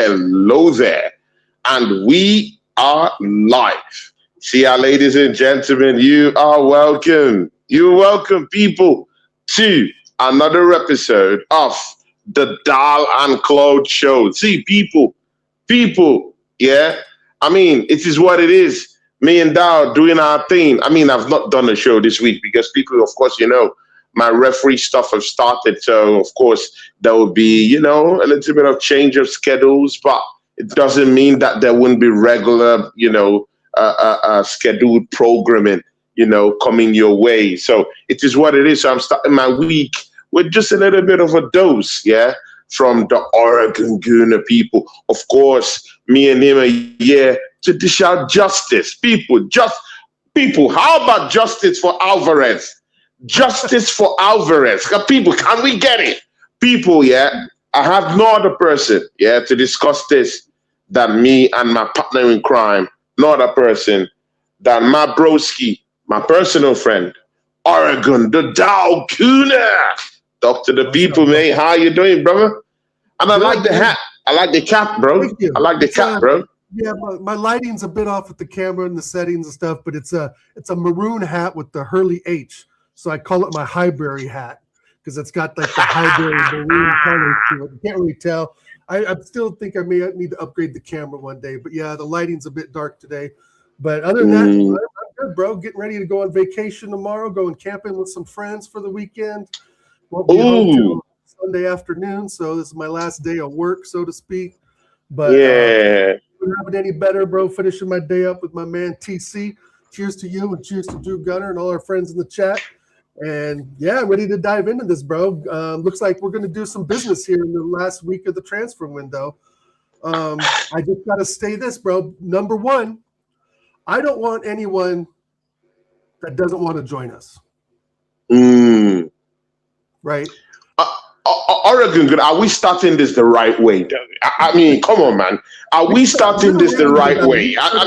Hello there. And we are live. See how, ladies and gentlemen, you are welcome. You're welcome, people, to another episode of the Dal N Claude Show. See, people, yeah. I mean, it is what it is. Me and Dal doing our thing. I mean, I've not done a show this week because people, of course, my referee stuff have started. So, of course, there will be, a little bit of change of schedules, but it doesn't mean that there wouldn't be regular, scheduled programming, coming your way. So it is what it is. So I'm starting my week with just a little bit of a dose, yeah, from the Oregon Gooner people. Of course, me and him are here to dish out justice. People, how about justice for Alvarez? Justice for Alvarez. People, can we get it? People, yeah, I have no other person, yeah, to discuss this than me and my partner in crime. No other person than my broski, my personal friend, Oregon, the Dal Gooner. Talk to the people, man. How you doing, brother? And I like the hat. I like the cap, bro. I like the cap, bro. Yeah, my lighting's a bit off with the camera and the settings and stuff, but it's a maroon hat with the Hurley H. So I call it my Highbury hat because it's got like the Highbury maroon color to it. You can't really tell. I still think I may need to upgrade the camera one day, but yeah, the lighting's a bit dark today. But other than that, I'm good, bro. Getting ready to go on vacation tomorrow, going camping with some friends for the weekend. Won't be home till Sunday afternoon, so this is my last day of work, so to speak. But yeah, not having any better, bro. Finishing my day up with my man TC. Cheers to you and cheers to Drew Gunner and all our friends in the chat. And yeah, ready to dive into this, bro. Looks like we're going to do some business here in the last week of the transfer window. I just got to say this, bro. Number one, I don't want anyone that doesn't want to join us. Right? Oregon, are we starting this the right way? I mean, come on, man. Are we starting this the right way? I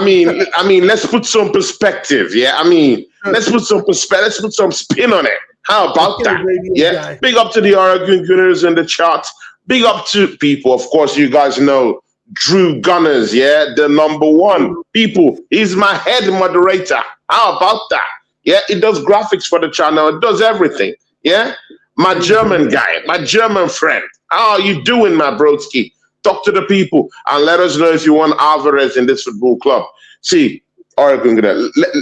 mean, let's put some perspective. Yeah, I mean, let's put some perspective. Let's put some spin on it. How about that? Yeah. Big up to the Oregon Gunners in the chat. Big up to people. Of course, you guys know Drew Gunners. Yeah, the number one people. He's my head moderator. How about that? Yeah, it does graphics for the channel. It does everything. Yeah. My German guy, my German friend. How are you doing, my broski? Talk to the people and let us know if you want Alvarez in this football club. See, Oregon,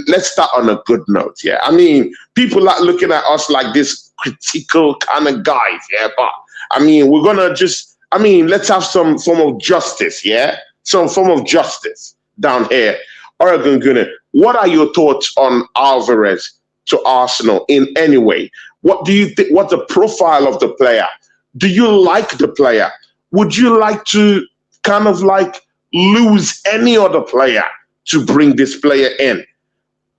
let's start on a good note, yeah? I mean, people are looking at us like this critical kind of guys, yeah? But, I mean, we're going to just, let's have some form of justice, yeah? Some form of justice down here. Oregon, what are your thoughts on Alvarez to Arsenal in any way? What do you think? What's the profile of the player? Do you like the player? Would you like to kind of like lose any other player to bring this player in?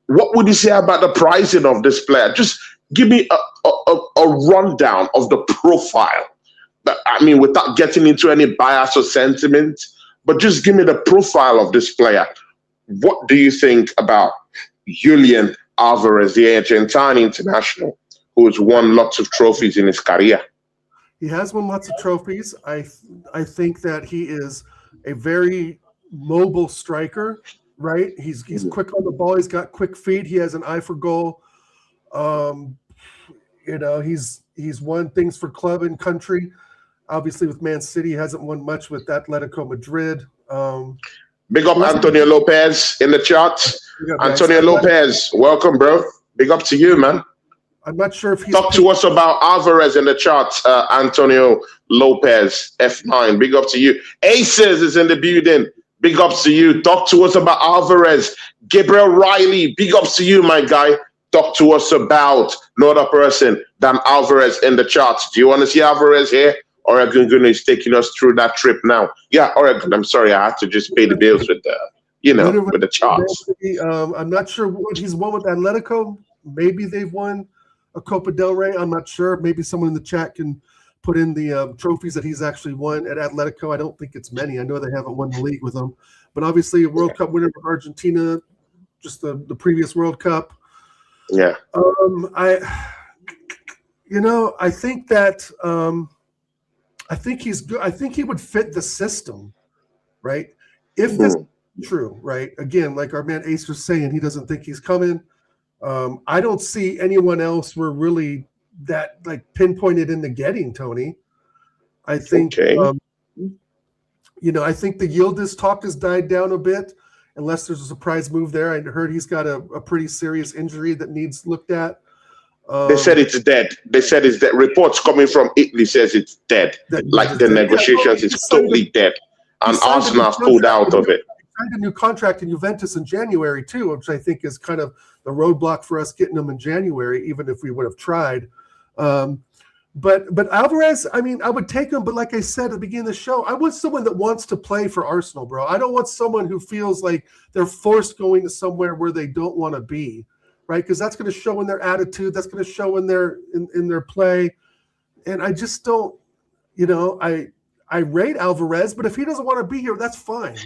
What would you say about the pricing of this player? Just give me a rundown of the profile. I mean, without getting into any bias or sentiment, but just give me the profile of this player. What do you think about Julian Alvarez, the Argentine international, who's won lots of trophies in his career? He has won lots of trophies. I think that he is a very mobile striker, right? He's quick on the ball. He's got quick feet. He has an eye for goal. He's won things for club and country. Obviously, with Man City, he hasn't won much with Atletico Madrid. Big up Antonio Lopez in the chat. Antonio Lopez, welcome, bro. Big up to you, man. I'm not sure if he's... Talk to us about Alvarez in the chat, Antonio Lopez, F9. Big up to you. Aces is in the building. Big ups to you. Talk to us about Alvarez. Gabriel Riley, big ups to you, my guy. Talk to us about no other person than Alvarez in the chat. Do you want to see Alvarez here? Oregon is taking us through that trip now. Yeah, Oregon, I'm sorry. I had to just pay the bills with the, with the charts. I'm not sure what he's won with Atletico. Maybe they've won a Copa del Rey. I'm not sure. Maybe someone in the chat can put in the trophies that he's actually won at Atletico. I don't think it's many. I know they haven't won the league with him. But obviously a World Cup winner for Argentina, just the previous World Cup. Yeah. I think that I think he's good. I think he would fit the system, right? If this is true, right? Again, like our man Ace was saying, he doesn't think he's coming. I don't see anyone else we're really that like pinpointed into getting, Tony. I think, I think the Yildiz talk has died down a bit, unless there's a surprise move there. I heard he's got a pretty serious injury that needs looked at. They said it's dead. They said it's dead. Reports coming from Italy says it's dead. Like the negotiations is totally dead. And Arsenal pulled out of it. He signed a new contract in Juventus in January too, which I think is kind of the roadblock for us getting him in January, even if we would have tried. But Alvarez, I mean, I would take him. But like I said at the beginning of the show, I want someone that wants to play for Arsenal, bro. I don't want someone who feels like they're forced going to somewhere where they don't want to be, right? Because that's going to show in their attitude. That's going to show in their play. And I just don't, I rate Alvarez, but if he doesn't want to be here, that's fine.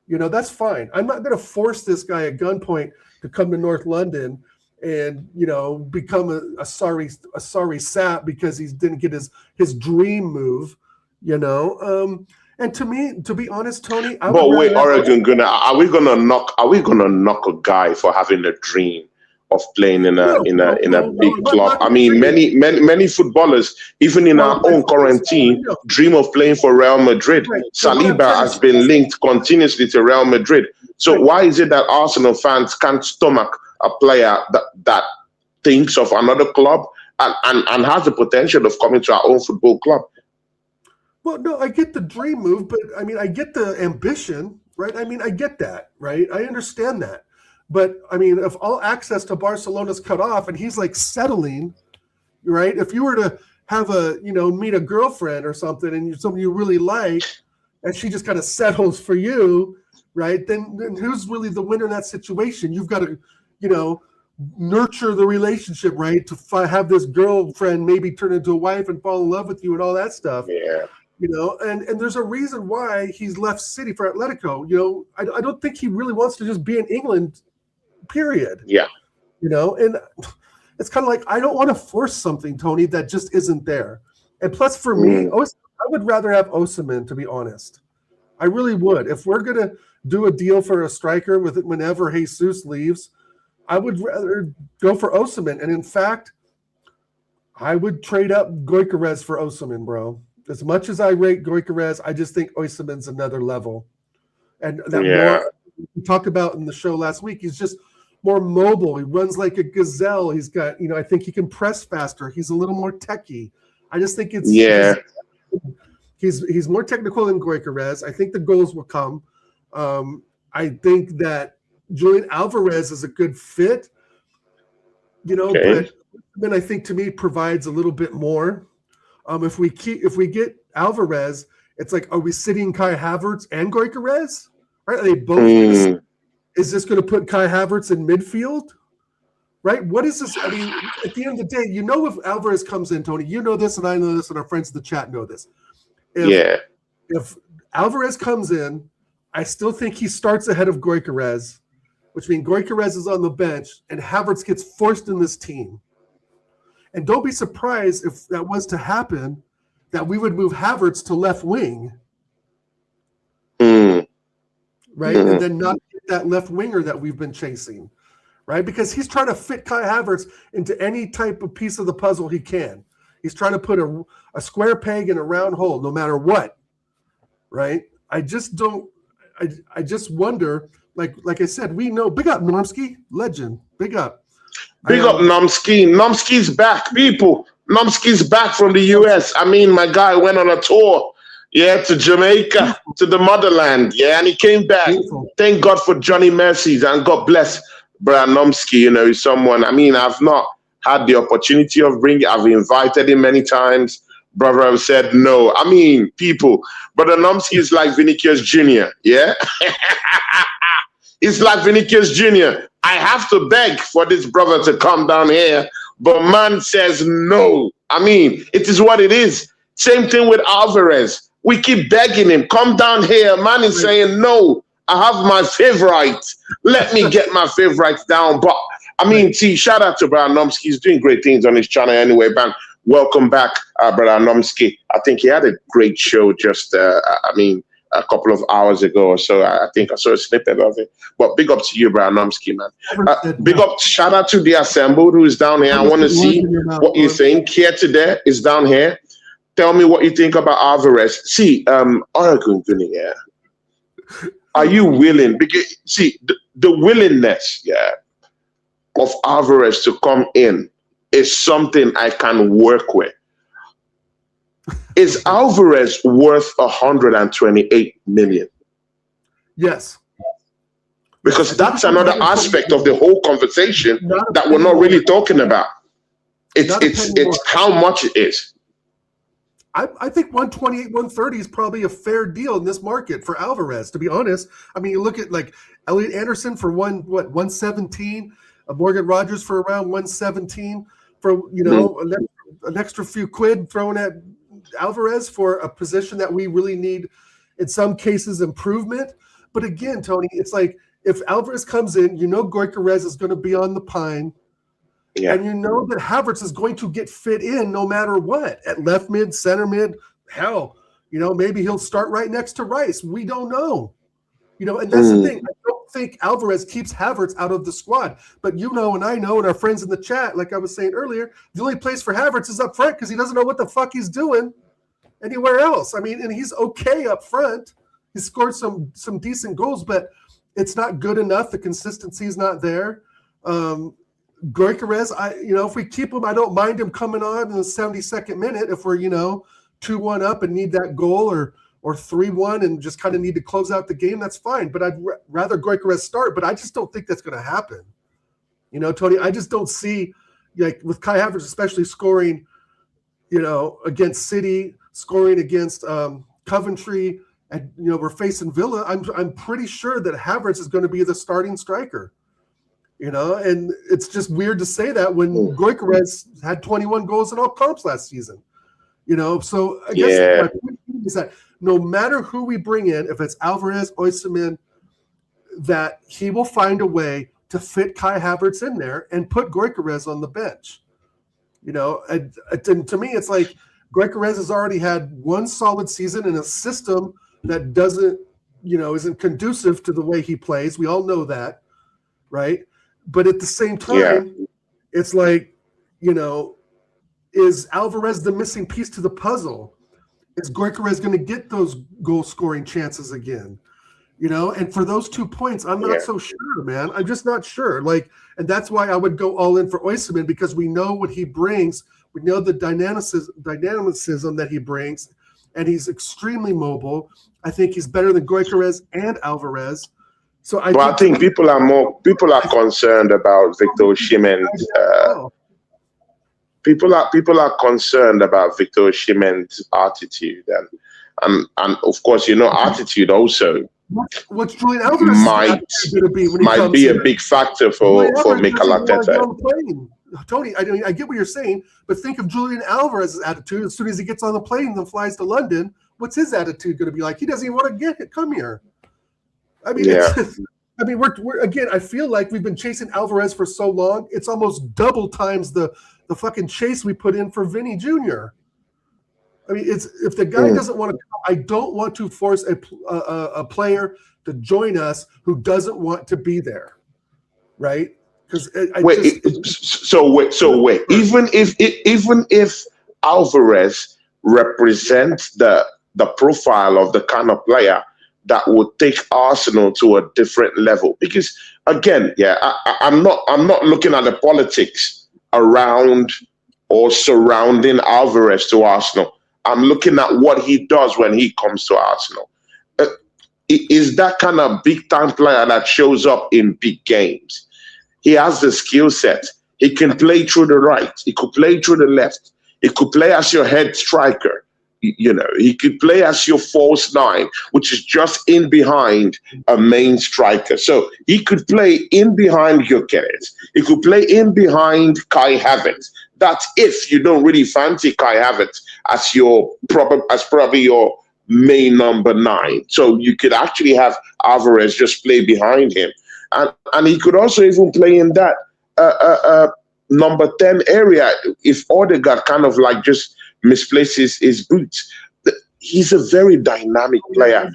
That's fine. I'm not going to force this guy at gunpoint to come to North London and become a sorry sap because he didn't get his dream move, And to me, to be honest, Tony, wait, Oregon, are we gonna knock a guy for having a dream of playing in a big club? I mean, many footballers, even in our own current team, dream of playing for Real Madrid. Right. Saliba has been linked continuously to Real Madrid. So why is it that Arsenal fans can't stomach a player that thinks of another club and has the potential of coming to our own football club? Well, no, I get the dream move, but I mean, I get the ambition, right? I mean, I get that, right? I understand that. But I mean, if all access to Barcelona's cut off and he's like settling, right? If you were to have meet a girlfriend or something and someone you really like, and she just kind of settles for you, right? Then who's really the winner in that situation? You've got to, nurture the relationship, right? To have this girlfriend maybe turn into a wife and fall in love with you and all that stuff. Yeah. And there's a reason why he's left City for Atletico. I don't think he really wants to just be in England, period. Yeah. And it's kind of like, I don't want to force something, Tony, that just isn't there. And plus for me, I would rather have Osimhen, to be honest. I really would. If we're going to do a deal for a striker with it whenever Jesus leaves, I would rather go for Osimhen. And in fact, I would trade up Gyokeres for Osimhen, bro. As much as I rate Gyokeres, I just think Osimhen's another level. And that more we talked about in the show last week, he's just more mobile. He runs like a gazelle. He's got, I think he can press faster. He's a little more techy. I just think it's he's more technical than Gyokeres. I think the goals will come. I think that Julian Alvarez is a good fit, but then I think to me provides a little bit more. If we get Alvarez, it's like, are we sitting Kai Havertz and Gyokeres? Right? Are they both? Is this going to put Kai Havertz in midfield? Right? What is this? I mean, at the end of the day, if Alvarez comes in, Tony, you know this, and I know this, and our friends in the chat know this. If Alvarez comes in, I still think he starts ahead of Gyokeres, which means Gyokeres is on the bench and Havertz gets forced in this team. And don't be surprised if that was to happen, that we would move Havertz to left wing. Right? And then not get that left winger that we've been chasing. Right? Because he's trying to fit Kai Havertz into any type of piece of the puzzle he can. He's trying to put a square peg in a round hole, no matter what. Right? I just wonder, like I said, we know, big up Normski, legend, big up. Big up Nomsky. Nomsky's back, people. Nomsky's back from the US. I mean, my guy went on a tour, to Jamaica, to the motherland, and he came back. Beautiful. Thank God for Johnny Mercies, and God bless Brad Nomsky. He's someone, I mean, I've not had the opportunity of bringing, I've invited him many times. Brother have said no. I mean, people, Brother Nomsky is like Vinicius Jr., yeah? It's like Vinicius Jr. I have to beg for this brother to come down here, but man says no. I mean, it is what it is. Same thing with Alvarez. We keep begging him, come down here. Man is saying no. I have my favorite. Let me get my favorites down. But I mean, see, shout out to Brian Nomsky. He's doing great things on his channel anyway, man. welcome back, Brother Nomsky. I think he had a great show just, a couple of hours ago or so. I think I saw a snippet of it. But big up to you, Brother Nomsky, man. Big up, shout out to the assembled who is down here. I want to see what you think. Here today is down here. Tell me what you think about Alvarez. See, Oregon, yeah. Are you willing? Because see, the willingness, of Alvarez to come in is something I can work with. Is Alvarez worth 128 million? Yes. Because that's another aspect of the whole conversation that we're not really talking about. It's how much it is. I think 128, 130 is probably a fair deal in this market for Alvarez, to be honest. I mean, you look at like Elliot Anderson for 117, Morgan Rogers for around 117, for an extra few quid thrown at Alvarez for a position that we really need, in some cases, improvement. But again, Tony, it's like if Alvarez comes in, Gyokeres is going to be on the pine. Yeah. And you know that Havertz is going to get fit in no matter what, at left mid, center mid, hell, maybe he'll start right next to Rice. We don't know. And that's the thing. I don't think Alvarez keeps Havertz out of the squad. But and I know, and our friends in the chat, like I was saying earlier, the only place for Havertz is up front because he doesn't know what the fuck he's doing anywhere else. I mean, and he's okay up front. He scored some decent goals, but it's not good enough. The consistency is not there. Gyokeres, if we keep him, I don't mind him coming on in the 72nd minute if we're, 2-1 up and need that goal or 3-1 and just kind of need to close out the game. That's fine. But I'd rather Gyokeres start. But I just don't think that's going to happen. Tony, I just don't see, like with Kai Havertz, especially scoring, against City, scoring against Coventry, and we're facing Villa. I'm pretty sure that Havertz is going to be the starting striker. And it's just weird to say that when Gyokeres had 21 goals in all comps last season. So I guess my point is that no matter who we bring in, if it's Alvarez, Osimhen, that he will find a way to fit Kai Havertz in there and put Gyokeres on the bench. And to me, it's like Gyokeres has already had one solid season in a system that doesn't, isn't conducive to the way he plays. We all know that, right? But at the same time, it's like, is Alvarez the missing piece to the puzzle? Is Gyokeres going to get those goal-scoring chances again? And for those 2 points, I'm not so sure, man. I'm just not sure. And that's why I would go all in for Osimhen, because we know what he brings. We know the dynamicism that he brings, and he's extremely mobile. I think he's better than Gyokeres and Alvarez. So I think people are concerned about Victor Osimhen's. People are concerned about Victor Osimhen's attitude, and of course, attitude also. What's Julian Alvarez might be a big factor for Mikel Arteta. Tony, I get what you're saying, but think of Julian Alvarez's attitude. As soon as he gets on the plane and then flies to London, what's his attitude going to be like? He doesn't even want to come here. I mean, we're again. I feel like we've been chasing Alvarez for so long. It's almost double times the fucking chase we put in for Vinny Jr. I mean, if the guy doesn't want to, I don't want to force a player to join us who doesn't want to be there, right? Because wait. Even if Alvarez represents the profile of the kind of player that would take Arsenal to a different level, because again, I'm not looking at the politics around or surrounding Alvarez to Arsenal. I'm looking at what he does when he comes to Arsenal. Is that kind of big time player that shows up in big games. He has the skill set. He can play through the right. He could play through the left. He could play as your head striker. He could play as your false nine, which is just in behind a main striker. So he could play in behind Gyokeres. He could play in behind Kai Havertz. That's if you don't really fancy Kai Havertz as probably your main number 9. So you could actually have Alvarez just play behind him. And he could also even play in that number 10 area, if Odegaard kind of like just misplaces his boots. He's a very dynamic player.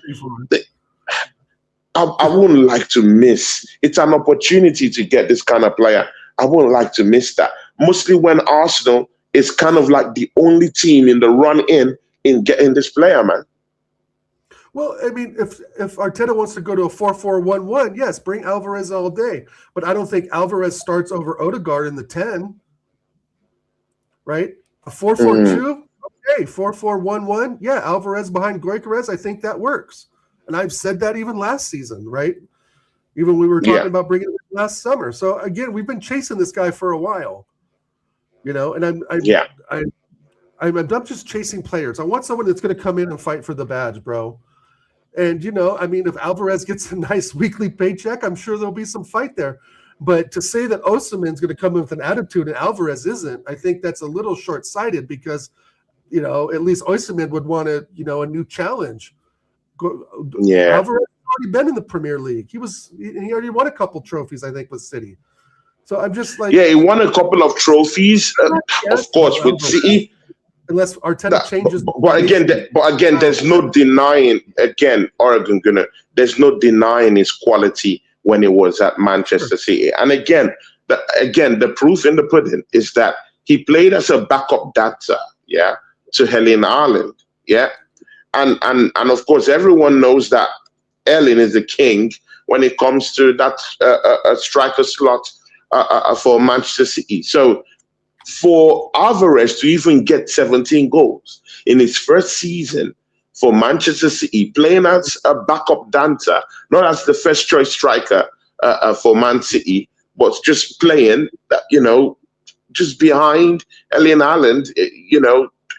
I wouldn't like to miss. It's an opportunity to get this kind of player. I wouldn't like to miss that. Mostly when Arsenal is kind of like the only team in the run in getting this player, man. Well, I mean, if Arteta wants to go to a 4-4-1-1, yes, bring Alvarez all day. But I don't think Alvarez starts over Odegaard in the 10. Right? A 4-4-2? Okay, 4-4-1-1. Yeah, Alvarez behind Gyokeres, I think that works. And I've said that even last season, right? Even we were talking about bringing him last summer. So again, we've been chasing this guy for a while, and I'm not just chasing players. I want someone that's going to come in and fight for the badge, bro. And I mean, if Alvarez gets a nice weekly paycheck, I'm sure there'll be some fight there. But to say that Osimhen's going to come in with an attitude and Alvarez isn't, I think that's a little short-sighted because, at least Osimhen would want a new challenge. Yeah, Alvarez already been in the Premier League. He already won a couple trophies, I think, with City. So I'm just like, he won a couple of trophies, of course, with City. Unless Arteta changes, but again, there's no denying. Again, Oregon Gunner, there's no denying his quality when he was at Manchester City. And again, the proof in the pudding is that he played as a backup dancer, to Erling Haaland, And of course, everyone knows that Erling is the king when it comes to that striker slot for Manchester City. So for Alvarez to even get 17 goals in his first season for Manchester City, playing as a backup dancer, not as the first choice striker for Man City, but just playing, just behind Erling Haaland,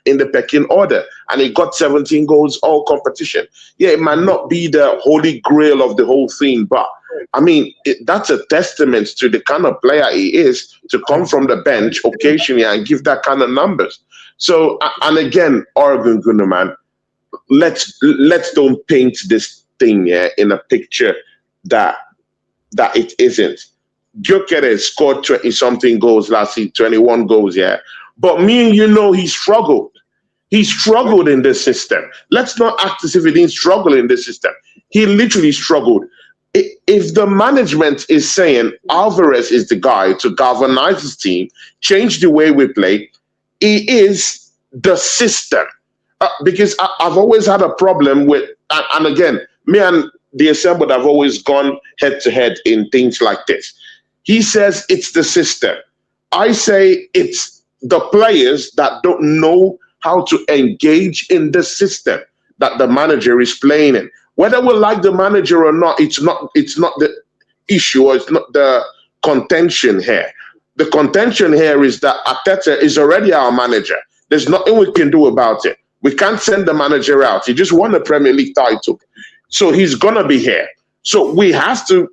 in the pecking order, and he got 17 goals all competition. Yeah, it might not be the holy grail of the whole thing, but I mean, that's a testament to the kind of player he is to come from the bench occasionally and give that kind of numbers. So, and again, Oregon Gunner, man, let's don't paint this thing in a picture that it isn't. Gyokeres scored 20-something goals last season, 21 goals, but me and he struggled. He struggled in this system. Let's not act as if he didn't struggle in this system. He literally struggled. If the management is saying Alvarez is the guy to galvanize his team, change the way we play, he is the system. Because I've always had a problem with, and again, me and the Assembled have always gone head-to-head in things like this. He says it's the system. I say it's the players that don't know how to engage in the system that the manager is playing in. Whether we like the manager or not, it's not the issue, or it's not the contention here. The contention here is that Arteta is already our manager. There's nothing we can do about it. We can't send the manager out. He just won the Premier League title. So he's going to be here. So we have to,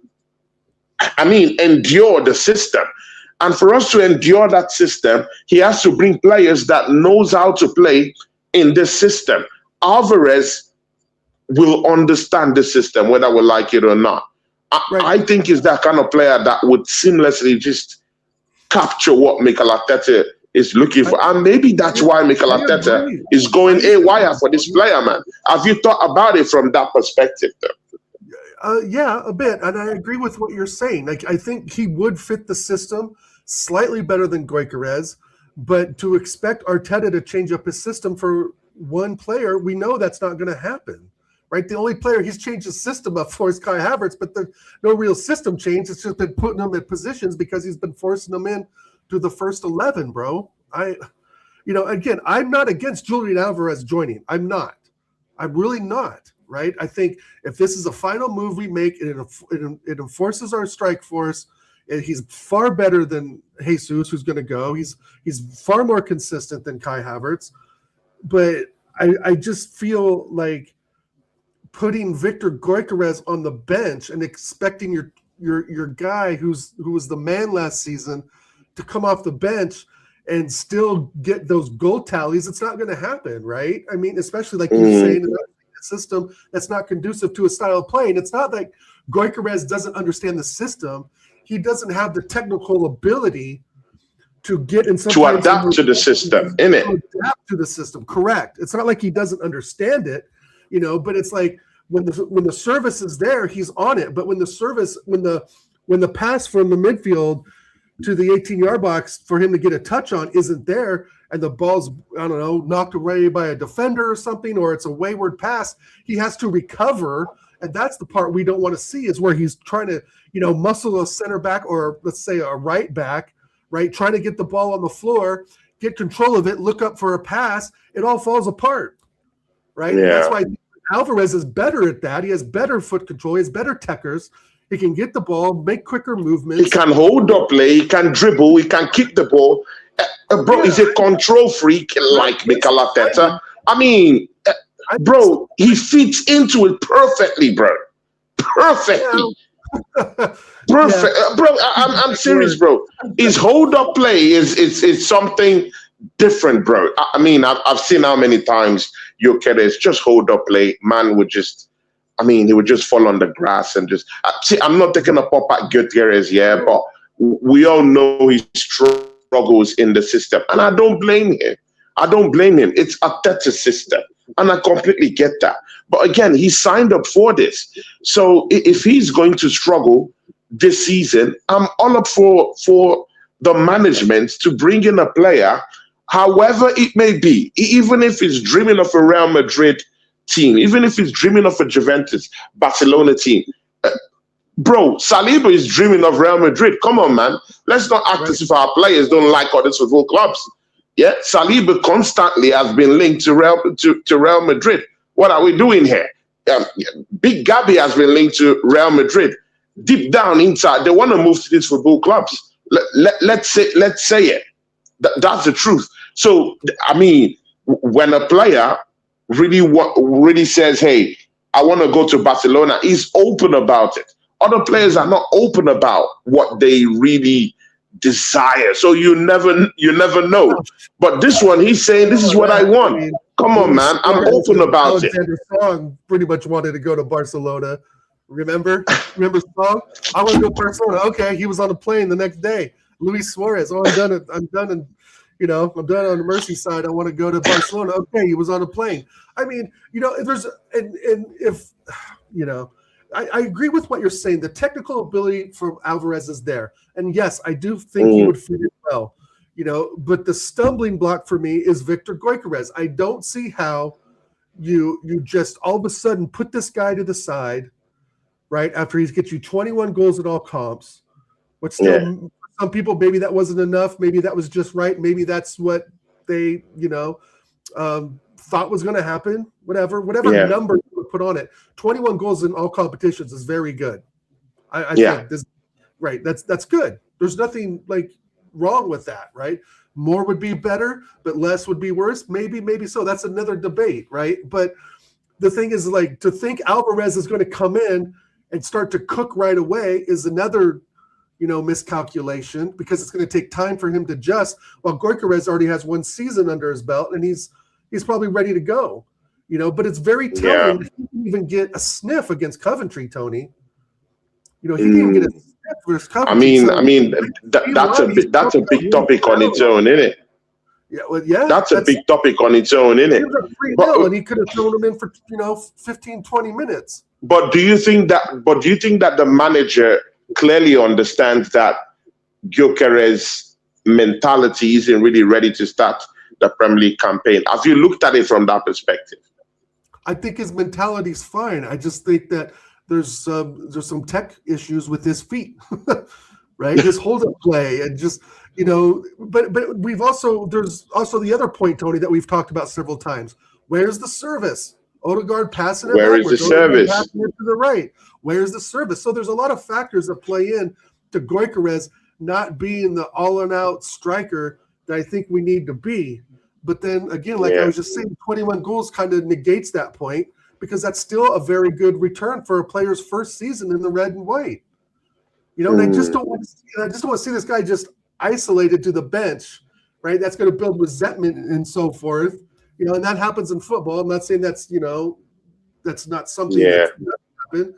endure the system. And for us to endure that system, he has to bring players that knows how to play in this system. Alvarez will understand the system, whether we like it or not. I think he's that kind of player that would seamlessly just capture what Mikel Arteta is looking for. And maybe that's why Mikel Arteta is going haywire for this player, man. Have you thought about it from that perspective, though? Yeah, a bit. And I agree with what you're saying. Like, I think he would fit the system slightly better than Gyokeres, but to expect Arteta to change up his system for one player, we know that's not going to happen, right? The only player he's changed his system up for is Kai Havertz, but there's no real system change. It's just been putting him in positions because he's been forcing them in to the first 11, bro. Again, I'm not against Julian Alvarez joining. I'm not. I'm really not. Right? I think if this is a final move we make, it enforces our strike force. And he's far better than Jesus, who's going to go. He's far more consistent than Kai Havertz. But I just feel like putting Victor Gyokeres on the bench and expecting your guy who was the man last season to come off the bench and still get those goal tallies, it's not going to happen, right? I mean, especially like you're saying, system that's not conducive to a style of play. And it's not like Gyokeres doesn't understand the system. He doesn't have the technical ability to get in to adapt to the system, innit? To adapt to the system, correct. It's not like he doesn't understand it, you know, but it's like when the service is there, he's on it. But when the pass from the midfield to the 18-yard box for him to get a touch on isn't there, and the ball's, I don't know, knocked away by a defender or something, or it's a wayward pass, he has to recover. And that's the part we don't want to see, is where he's trying to, you know, muscle a center back, or let's say a right back, right? Trying to get the ball on the floor, get control of it, look up for a pass. It all falls apart, right? Yeah. And that's why Alvarez is better at that. He has better foot control. He has better techers. He can get the ball, make quicker movements. He can hold up play. He can dribble. He can kick the ball. Bro, he's a control freak like Mikel Arteta. I mean, bro, he fits into it perfectly, bro. Perfectly. Perfect. Bro, I'm serious, bro. His hold-up play is something different, bro. I mean, I've seen how many times Gyokeres just hold-up play. Man would just, I mean, he would just fall on the grass and just... See, I'm not taking a pop at Gyokeres, yeah, but we all know he struggles in the system. And I don't blame him. I don't blame him. It's Arteta's system. And I completely get that. But again, he signed up for this. So if he's going to struggle this season, I'm all up for the management to bring in a player, however it may be, even if he's dreaming of a Real Madrid team, even if he's dreaming of a Juventus, Barcelona team. Bro, Saliba is dreaming of Real Madrid. Come on, man. Let's not act as if our players don't like other football clubs. Yeah, Saliba constantly has been linked to Real Madrid. What are we doing here? Big Gabby has been linked to Real Madrid. Deep down inside, they want to move to these football clubs. Let's say it. That's the truth. So, I mean, when a player really says, hey, I want to go to Barcelona, he's open about it. Other players are not open about what they really desire. So you never know. But this one, he's saying, this is what I want. Come on, man. I'm open about it. Song pretty much wanted to go to Barcelona. Remember Song? I want to go to Barcelona. Okay, he was on a plane the next day. Luis Suarez. Oh, I'm done, and I'm done on the Mercy side. I want to go to Barcelona. Okay, he was on a plane. I mean, you know, I agree with what you're saying. The technical ability for Alvarez is there. And yes, I do think he would fit it well. You know, but the stumbling block for me is Victor Gyokeres. I don't see how you just all of a sudden put this guy to the side, right, after he's get you 21 goals at all comps. But still, some people, maybe that wasn't enough. Maybe that was just right. Maybe that's what they, thought was going to happen. Whatever number you would put on it. 21 goals in all competitions is very good. I think this, right. That's good. There's nothing like wrong with that, right? More would be better, but less would be worse. Maybe so. That's another debate, right? But the thing is, like, to think Alvarez is going to come in and start to cook right away is another, miscalculation, because it's going to take time for him to adjust. While Gyokeres already has one season under his belt, and he's probably ready to go. But it's very telling. He didn't even get a sniff against Coventry, Tony. He didn't even get a sniff versus Coventry. That's a big topic on its own, isn't it? Yeah, that's a big topic on its own, isn't it? And he could have thrown him in for 15, 20 minutes. But do you think that the manager clearly understands that Gyokeres' mentality isn't really ready to start the Premier League campaign? Have you looked at it from that perspective? I think his mentality is fine. I just think that there's some tech issues with his feet, right? His hold-up play and just but there's also the other point, Tony, that we've talked about several times. Where's the service? Odegaard passing it. Where is the service? Passing it to the right. Where's the service? So there's a lot of factors that play in to Gyokeres not being the all-and-out striker that I think we need to be. But then again, I was just saying, 21 goals kind of negates that point, because that's still a very good return for a player's first season in the red and white. And I just don't want to see this guy just isolated to the bench, right? That's going to build resentment and so forth. And that happens in football. I'm not saying that's that's not something that doesn't happen,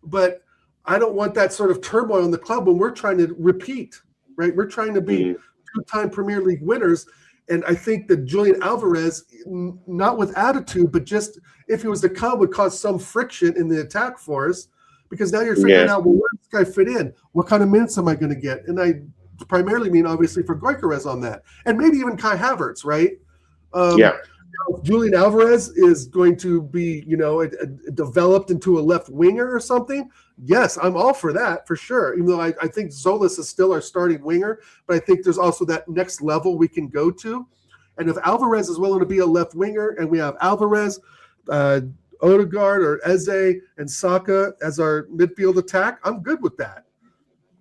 but I don't want that sort of turmoil in the club when we're trying to repeat, right? We're trying to be two-time Premier League winners. And I think that Julian Alvarez, not with attitude, but just if he was to come, would cause some friction in the attack for us, because now you're figuring out, well, where does this guy fit in? What kind of minutes am I going to get? And I primarily mean, obviously, for Gyokeres on that. And maybe even Kai Havertz, right? If Julian Alvarez is going to be, developed into a left winger or something, yes, I'm all for that, for sure. Even though I think Zolis is still our starting winger, but I think there's also that next level we can go to. And if Alvarez is willing to be a left winger, and we have Alvarez, Odegaard or Eze and Saka as our midfield attack, I'm good with that.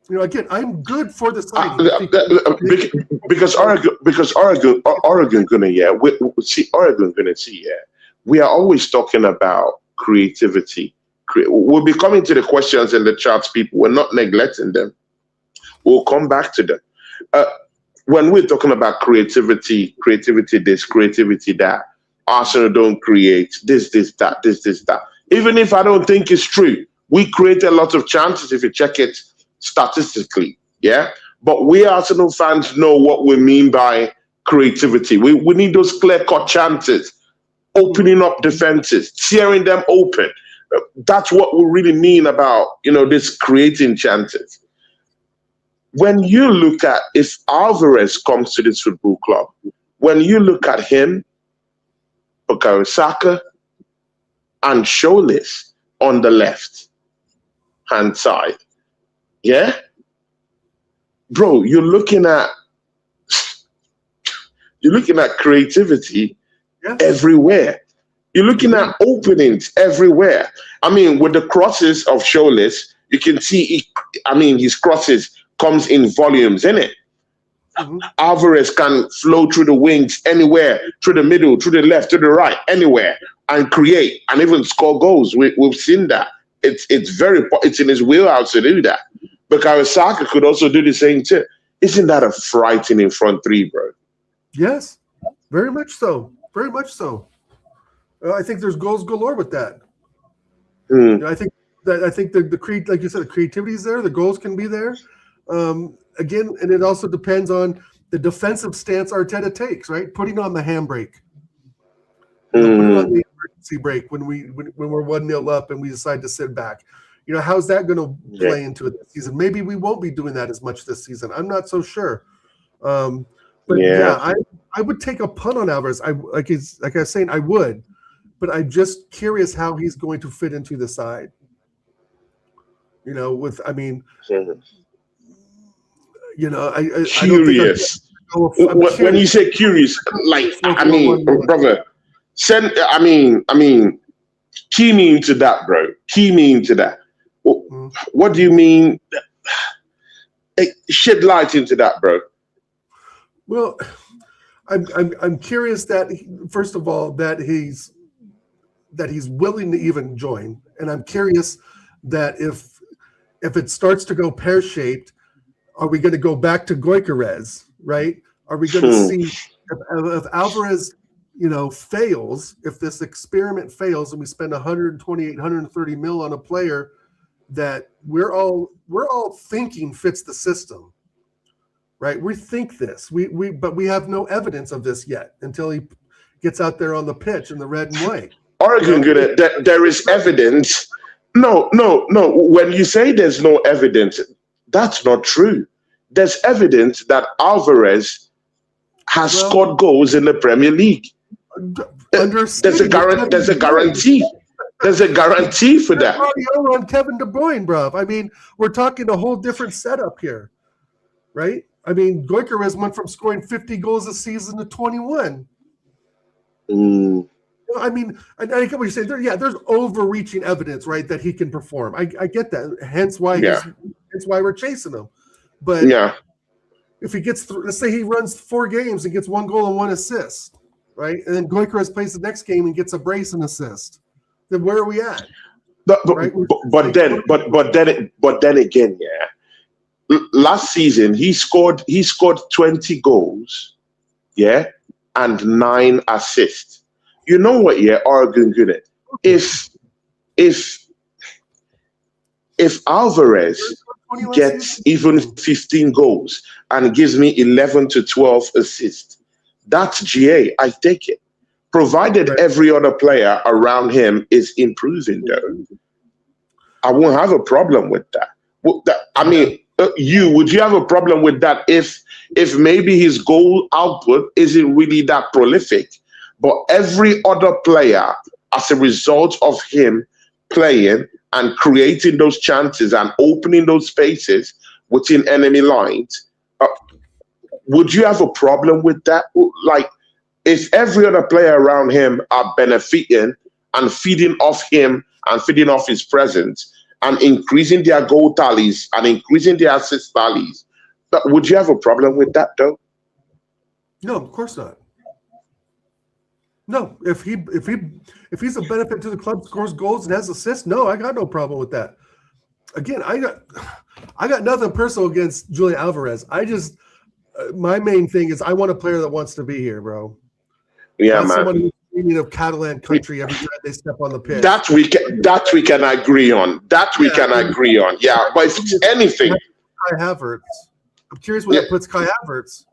Again, I'm good for the signing. Because Oregon gonna see. We are always talking about creativity. We'll be coming to the questions in the chats, people. We're not neglecting them. We'll come back to them. When we're talking about creativity this, creativity that, Arsenal don't create this, that. Even if I don't think it's true, we create a lot of chances if you check it statistically, but we Arsenal fans know what we mean by creativity. We need those clear-cut chances, opening up defenses, tearing them open. That's what we really mean about, this creating chances. When you look at, if Alvarez comes to this football club, when you look at him, Bukayo Saka, and Sholis on the left-hand side, bro, you're looking at creativity everywhere. You're looking at openings everywhere. I mean, with the crosses of Sholis, you can see his crosses comes in volumes, innit? Alvarez can flow through the wings anywhere, through the middle, through the left, to the right, anywhere, and create and even score goals. We've seen that. It's in his wheelhouse to do that. Bukayo Saka could also do the same too. Isn't that a frightening front three, bro? Yes, very much so. Very much so. I think there's goals galore with that. I think the like you said, the creativity is there. The goals can be there. Again, and it also depends on the defensive stance Arteta takes, right? Putting on the handbrake. Putting on the emergency brake when we're 1-0 up and we decide to sit back. How's that going to play into it this season? Maybe we won't be doing that as much this season. I'm not so sure. I would take a punt on Alvarez. Like I was saying, I would, but I'm just curious how he's going to fit into the side. Curious. When you say curious, brother, key me into that, bro. Key me into that. What do you mean? Shed light into that, bro. Well, I'm curious that first of all that he's willing to even join, and I'm curious that if it starts to go pear-shaped, are we going to go back to Gyokeres, right? Are we going to see if Alvarez, fails, if this experiment fails and we spend 128, 130 mil on a player that we're all thinking fits the system, right? We think this, but we have no evidence of this yet until he gets out there on the pitch in the red and white. Oregon, there is evidence. No. When you say there's no evidence, that's not true. There's evidence that Alvarez has scored goals in the Premier League. There's a guarantee. There's a guarantee for that. On Kevin De Bruyne, bro. We're talking a whole different setup here, right? Gyokeres went from scoring 50 goals a season to 21. I get what you're saying. There's overreaching evidence, right, that he can perform. I get that. Hence why we're chasing him. But if he gets through, let's say he runs 4 games and gets 1 goal and 1 assist, right? And then Gyokeres plays the next game and gets a brace and assist. Then where are we at? But then again, last season he scored 20 goals, and 9 assists. You know what? Oregon good. If Alvarez gets even 15 goals and gives me 11 to 12 assists, that's GA. I take it. Provided every other player around him is improving, though, I won't have a problem with that. I mean, would you have a problem with that if maybe his goal output isn't really that prolific, but every other player, as a result of him playing and creating those chances and opening those spaces within enemy lines, would you have a problem with that? Like, if every other player around him are benefiting and feeding off him and feeding off his presence and increasing their goal tallies and increasing their assist tallies, would you have a problem with that, though? No, of course not. No, if he's a benefit to the club, scores goals and has assists, no, I got no problem with that. Again, I got nothing personal against Julian Alvarez. I just my main thing is I want a player that wants to be here, bro. Yeah, not man. Someone who's dreaming of Catalan country every time they step on the pitch. That we can agree on. Agree on. Yeah, but if it's anything, Kai Havertz. I'm curious where that puts Kai Havertz.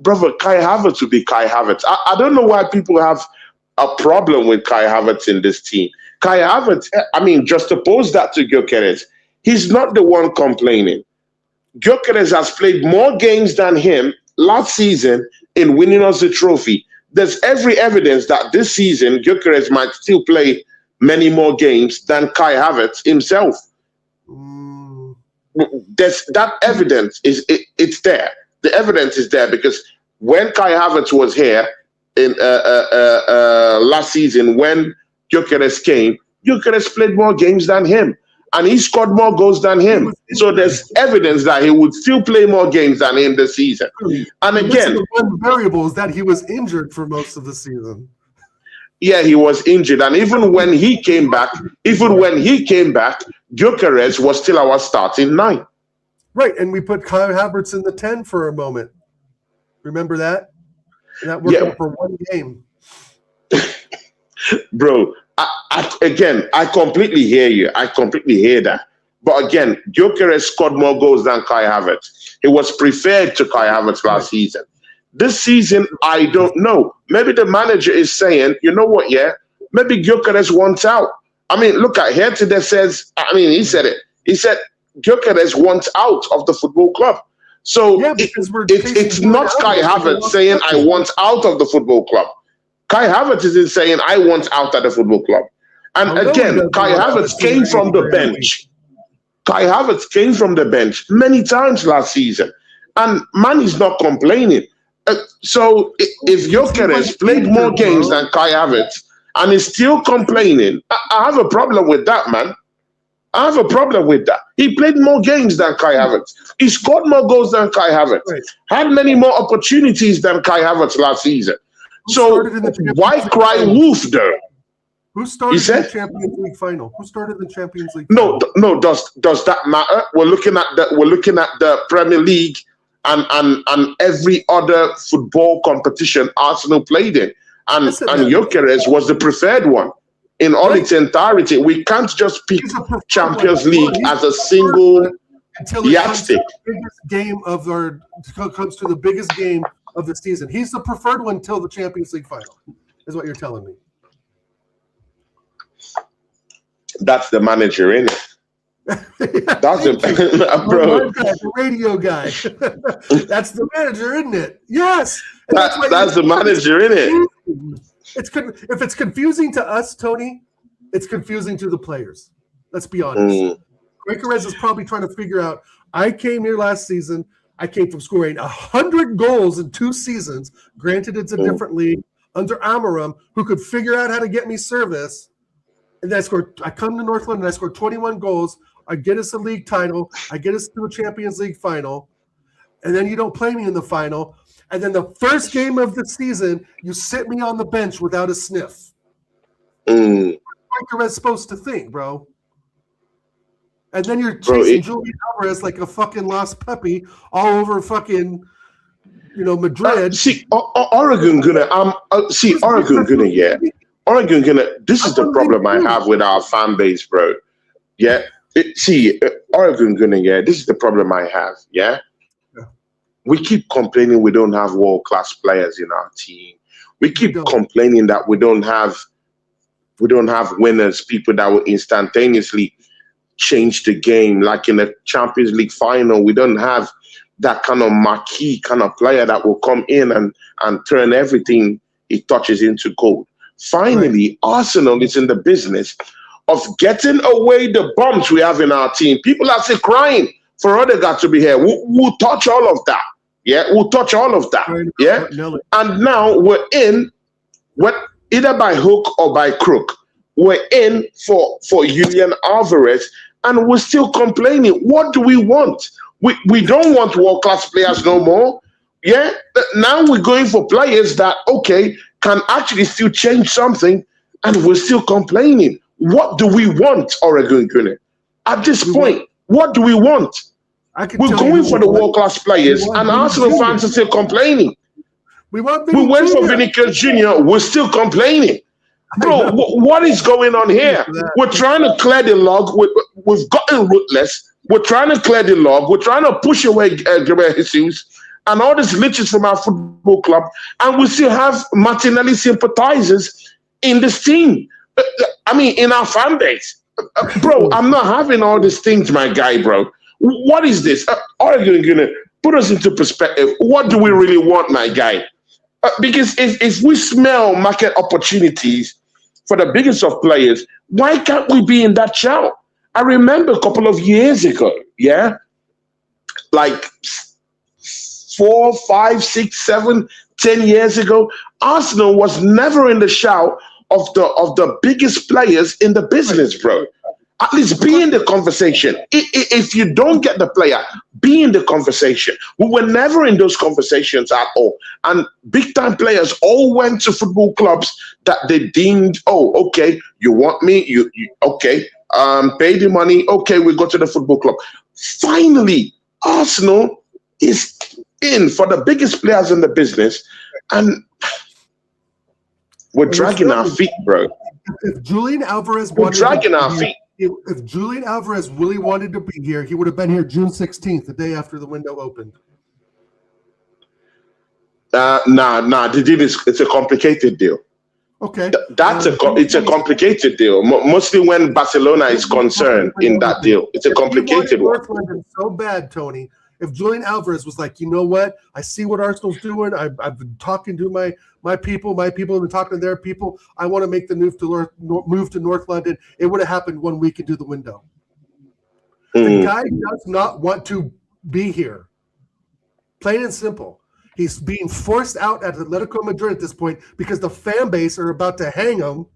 Brother, Kai Havertz would be Kai Havertz. I don't know why people have a problem with Kai Havertz in this team. Kai Havertz, I mean, just oppose that to Gyokeres. He's not the one complaining. Gyokeres has played more games than him last season in winning us the trophy. There's every evidence that this season Gyokeres might still play many more games than Kai Havertz himself. There's that evidence it's there. The evidence is there because when Kai Havertz was here in last season, when Gyokeres came, Gyokeres played more games than him. And he scored more goals than him. So there's evidence that he would still play more games than him this season. And again, the one variable is that he was injured for most of the season. Yeah, he was injured. And even when he came back, Gyokeres was still our starting 9. Right, and we put Kai Havertz in the 10 for a moment. Remember that? And that worked out for one game. Bro, I completely hear you. I completely hear that. But again, Gyokeres scored more goals than Kai Havertz. He was preferred to Kai Havertz last season. This season, I don't know. Maybe the manager is saying, you know what, maybe Gyokeres wants out. I mean, look at here today says, he said it. He said Gyokeres wants out of the football club. So it's not Kai Havertz saying I want out of the football club. Kai Havertz isn't saying I want out of the football club. And again, Kai Havertz came from the bench. Kai Havertz came from the bench many times last season. And man is not complaining. So if Gyokeres played more games than Kai Havertz and is still complaining, I have a problem with that, man. I have a problem with that. He played more games than Kai Havertz. He scored more goals than Kai Havertz. Had many more opportunities than Kai Havertz last season. So why cry wolf though? Who started in the Champions League final? Who started the Champions League final? No. Does that matter? We're looking at the Premier League and every other football competition Arsenal played in, and Gyokeres was the preferred one in all its entirety. We can't just pick Champions League as a single yardstick. Comes to the biggest game of the season. He's the preferred one till the Champions League final, is what you're telling me. That's the manager, isn't it? That's bro. The radio guy. That's the manager, isn't it? Yes. That's the manager, isn't it? If it's confusing to us, Tony, it's confusing to the players. Let's be honest. Gyokeres is probably trying to figure out, I came here last season. I came from scoring 100 goals in 2 seasons. Granted, it's a different league under Amaram, who could figure out how to get me service. And then I come to North London, I scored 21 goals. I get us a league title. I get us to a Champions League final. And then you don't play me in the final. And then the first game of the season, you sit me on the bench without a sniff. What is supposed to think, bro? And then you're chasing Julian Alvarez like a fucking lost puppy all over fucking, Madrid. Oregon gonna Oregon gonna. This is the problem I have with our fan base, bro. Yeah, Oregon Gunning, yeah, this is the problem I have, yeah? We keep complaining we don't have world-class players in our team. We keep complaining that we don't have winners, people that will instantaneously change the game. Like in the Champions League final, we don't have that kind of marquee kind of player that will come in and turn everything he touches into gold. Finally, Arsenal is in the business of getting away the bumps we have in our team. People are still crying for Odegaard to be here. We'll touch all of that. Yeah, we'll touch all of that. Yeah, and now we're in, either by hook or by crook, we're in for Julian Alvarez, and we're still complaining. What do we want? We don't want world-class players no more. Yeah, now we're going for players that, okay, can actually still change something, and we're still complaining. What do we want, Oregon Gunning? At this point, what do we want? We're going for the world-class players, and Arsenal fans are still complaining. We went for Gyokeres Jr., we're still complaining. Bro, what is going on here? We're trying to clear the log. We've gotten ruthless. We're trying to clear the log. We're trying to push away Gyokeres Jesus and all these leeches from our football club, and we still have Martinelli sympathizers in this team. I mean, in our fan base. Bro, I'm not having all these things, my guy, bro. What is this? Oregon Gunning, put us into perspective. What do we really want, my guy? Because if we smell market opportunities for the biggest of players, why can't we be in that shout? I remember a couple of years ago, yeah, like 4, 5, 6, 7, 10 years ago, Arsenal was never in the shout of the biggest players in the business, bro. At least be in the conversation. If you don't get the player, be in the conversation. We were never in those conversations at all. And big-time players all went to football clubs that they deemed, oh, okay, you want me? You okay, pay the money. Okay, we go to the football club. Finally, Arsenal is in for the biggest players in the business. And we're dragging our feet, bro. If Julian Alvarez we're dragging our feet. If Julian Alvarez really wanted to be here, he would have been here June 16th, the day after the window opened. Nah. The deal it's a complicated deal. Okay, it's a complicated deal. Mostly when Barcelona is concerned in that deal, it's a complicated one. So bad, Tony. If Julian Alvarez was like, you know what, I see what Arsenal's doing. I've been talking to my people. My people have been talking to their people. I want to make the move to North London. It would have happened 1 week into the window. The guy does not want to be here. Plain and simple. He's being forced out at Atletico Madrid at this point because the fan base are about to hang him,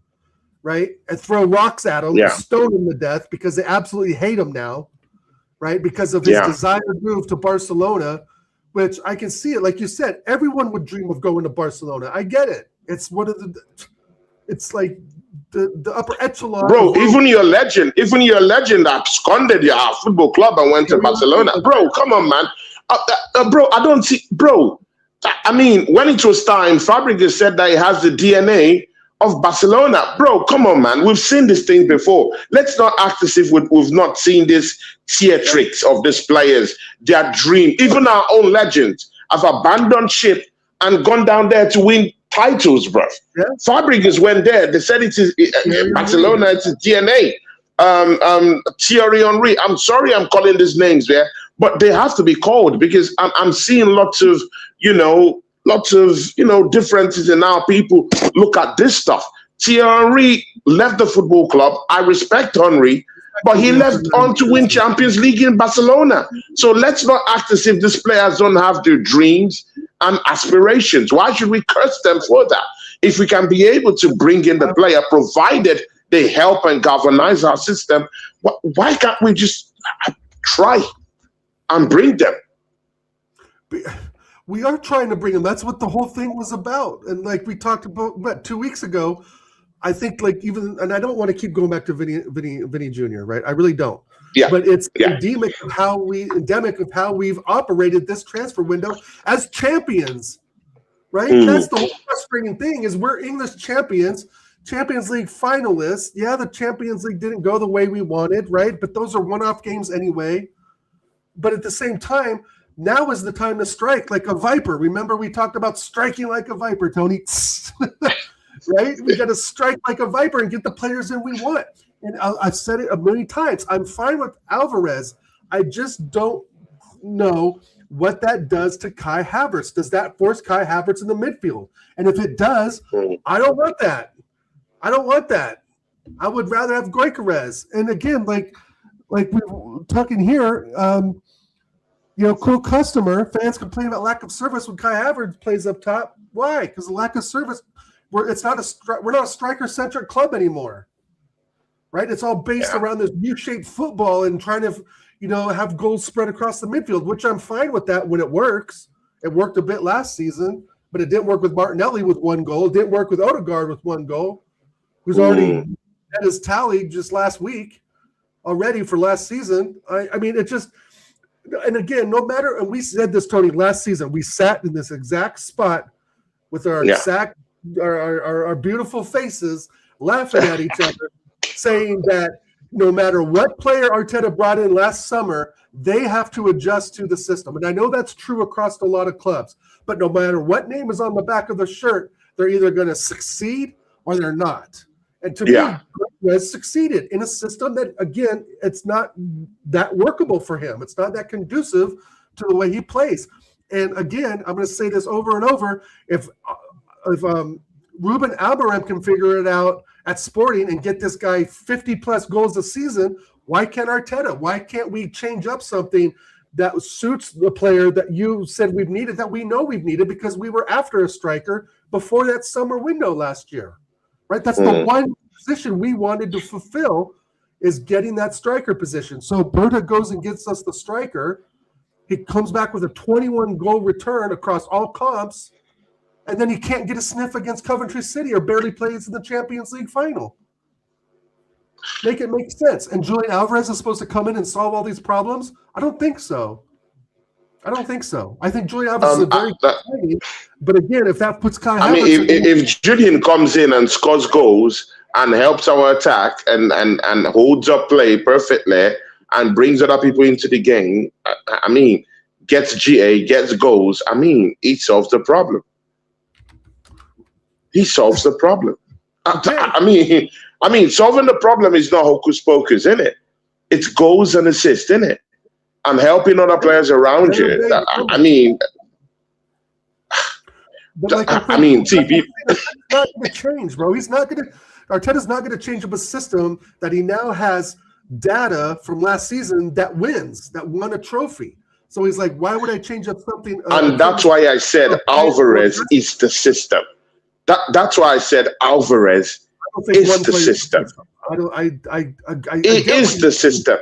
right, and throw rocks at him, stone him to death because they absolutely hate him now. Right, because of his desired move to Barcelona, which I can see it. Like you said, everyone would dream of going to Barcelona. I get it. It's one of it's like the upper echelon. Bro, even your legend absconded your football club and went to Barcelona. Bro, come on, man. Bro, I don't see. Bro, I mean, when it was time, Fabregas said that he has the DNA of Barcelona. Bro, come on, man. We've seen this thing before. Let's not act as if we've not seen this theatrics of these players, their dream. Even our own legends have abandoned ship and gone down there to win titles, bro. Yeah. Fabregas went there. They said it is Barcelona, it's his DNA. Thierry Henry. I'm sorry I'm calling these names there, but they have to be called because I'm seeing lots of differences in how people look at this stuff. Thierry Henry left the football club. I respect Henry, but he left on to win Champions League in Barcelona. So let's not act as if these players don't have their dreams and aspirations. Why should we curse them for that? If we can be able to bring in the player, provided they help and galvanize our system, why can't we just try and bring them? We are trying to bring him. That's what the whole thing was about. And like we talked about 2 weeks ago, I think and I don't want to keep going back to Vinny Jr., right? I really don't. Yeah. But it's endemic of how we've operated this transfer window as champions, right? That's the whole frustrating thing is we're English champions Champions League finalists. Yeah, the Champions League didn't go the way we wanted, right? But those are one-off games anyway. But at the same time, now is the time to strike like a viper. Remember, we talked about striking like a viper, Tony. Right? We got to strike like a viper and get the players in we want. And I've said it a million times. I'm fine with Alvarez. I just don't know what that does to Kai Havertz. Does that force Kai Havertz in the midfield? And if it does, I don't want that. I don't want that. I would rather have Gyokeres. And again, like we're talking here, cool customer. Fans complain about lack of service when Kai Havertz plays up top. Why? Because the lack of service. We're not a striker-centric club anymore, right? It's all based around this U-shaped football and trying to, have goals spread across the midfield, which I'm fine with that when it works. It worked a bit last season, but it didn't work with Martinelli with 1 goal. It didn't work with Odegaard with 1 goal, who's already had his tally just last week already for last season. I mean, it just – and again, no matter – and we said this, Tony, last season. We sat in this exact spot with our our beautiful faces laughing at each other, saying that no matter what player Arteta brought in last summer, they have to adjust to the system. And I know that's true across a lot of clubs, but no matter what name is on the back of the shirt, they're either going to succeed or they're not. And to me, he has succeeded in a system that, again, it's not that workable for him. It's not that conducive to the way he plays. And again, I'm going to say this over and over. If Ruben Amorim can figure it out at Sporting and get this guy 50-plus goals a season, why can't Arteta? Why can't we change up something that suits the player that you said we've needed, that we know we've needed because we were after a striker before that summer window last year, right? That's the one position we wanted to fulfill, is getting that striker position. So Berta goes and gets us the striker. He comes back with a 21-goal return across all comps, and then he can't get a sniff against Coventry City or barely plays in the Champions League final. Make it make sense. And Julian Alvarez is supposed to come in and solve all these problems? I don't think so. I think Julian Alvarez is a very good player, but again, if that puts Kai Havertz... I mean, if Julian comes in and scores goals and helps our attack and holds up play perfectly and brings other people into the game, I mean, gets GA, gets goals, I mean, he solves the problem. He solves the problem. I mean, solving the problem is not hocus pocus, isn't it? It's goals and assists, isn't it? And helping other players around you. TV. It's not going to change, bro. Arteta's not going to change up a system that he now has data from last season that won a trophy. So he's like, why would I change up something? And that's why I said Alvarez is the system. That's why I said Alvarez is the system. It is the system.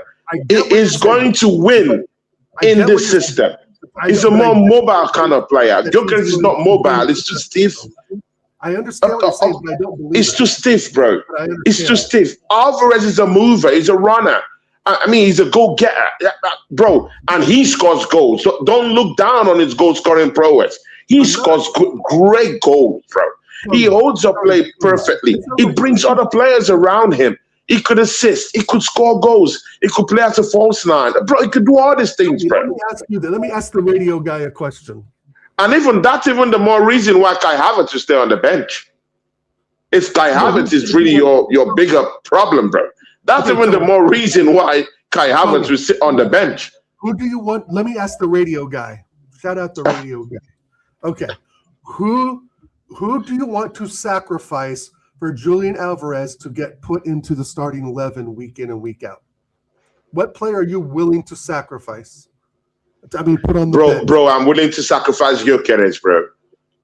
It is going to win in the system. He's a more mobile kind of player. Gyokeres is not mobile. It's too stiff. I understand what you're saying, but I don't believe it's too stiff, bro. It's too stiff. Alvarez is a mover. He's a runner. I mean, he's a go-getter, bro. And he scores goals. So don't look down on his goal-scoring prowess. He scores great goals, bro. He holds up play perfectly. He brings other players around him. He could assist. He could score goals. He could play as a false nine. Bro, he could do all these things, bro. Let me ask the radio guy a question. And even the more reason why Kai Havertz should stay on the bench. If Kai Havertz is really your bigger problem, bro. That's even the more reason why Kai Havertz will sit on the bench. Who do you want? Let me ask the radio guy. Shout out the radio guy. Okay. Who do you want to sacrifice for Julian Alvarez to get put into the starting 11 week in and week out? What player are you willing to sacrifice? I mean, put on the bench. Bro, I'm willing to sacrifice Gyokeres, bro.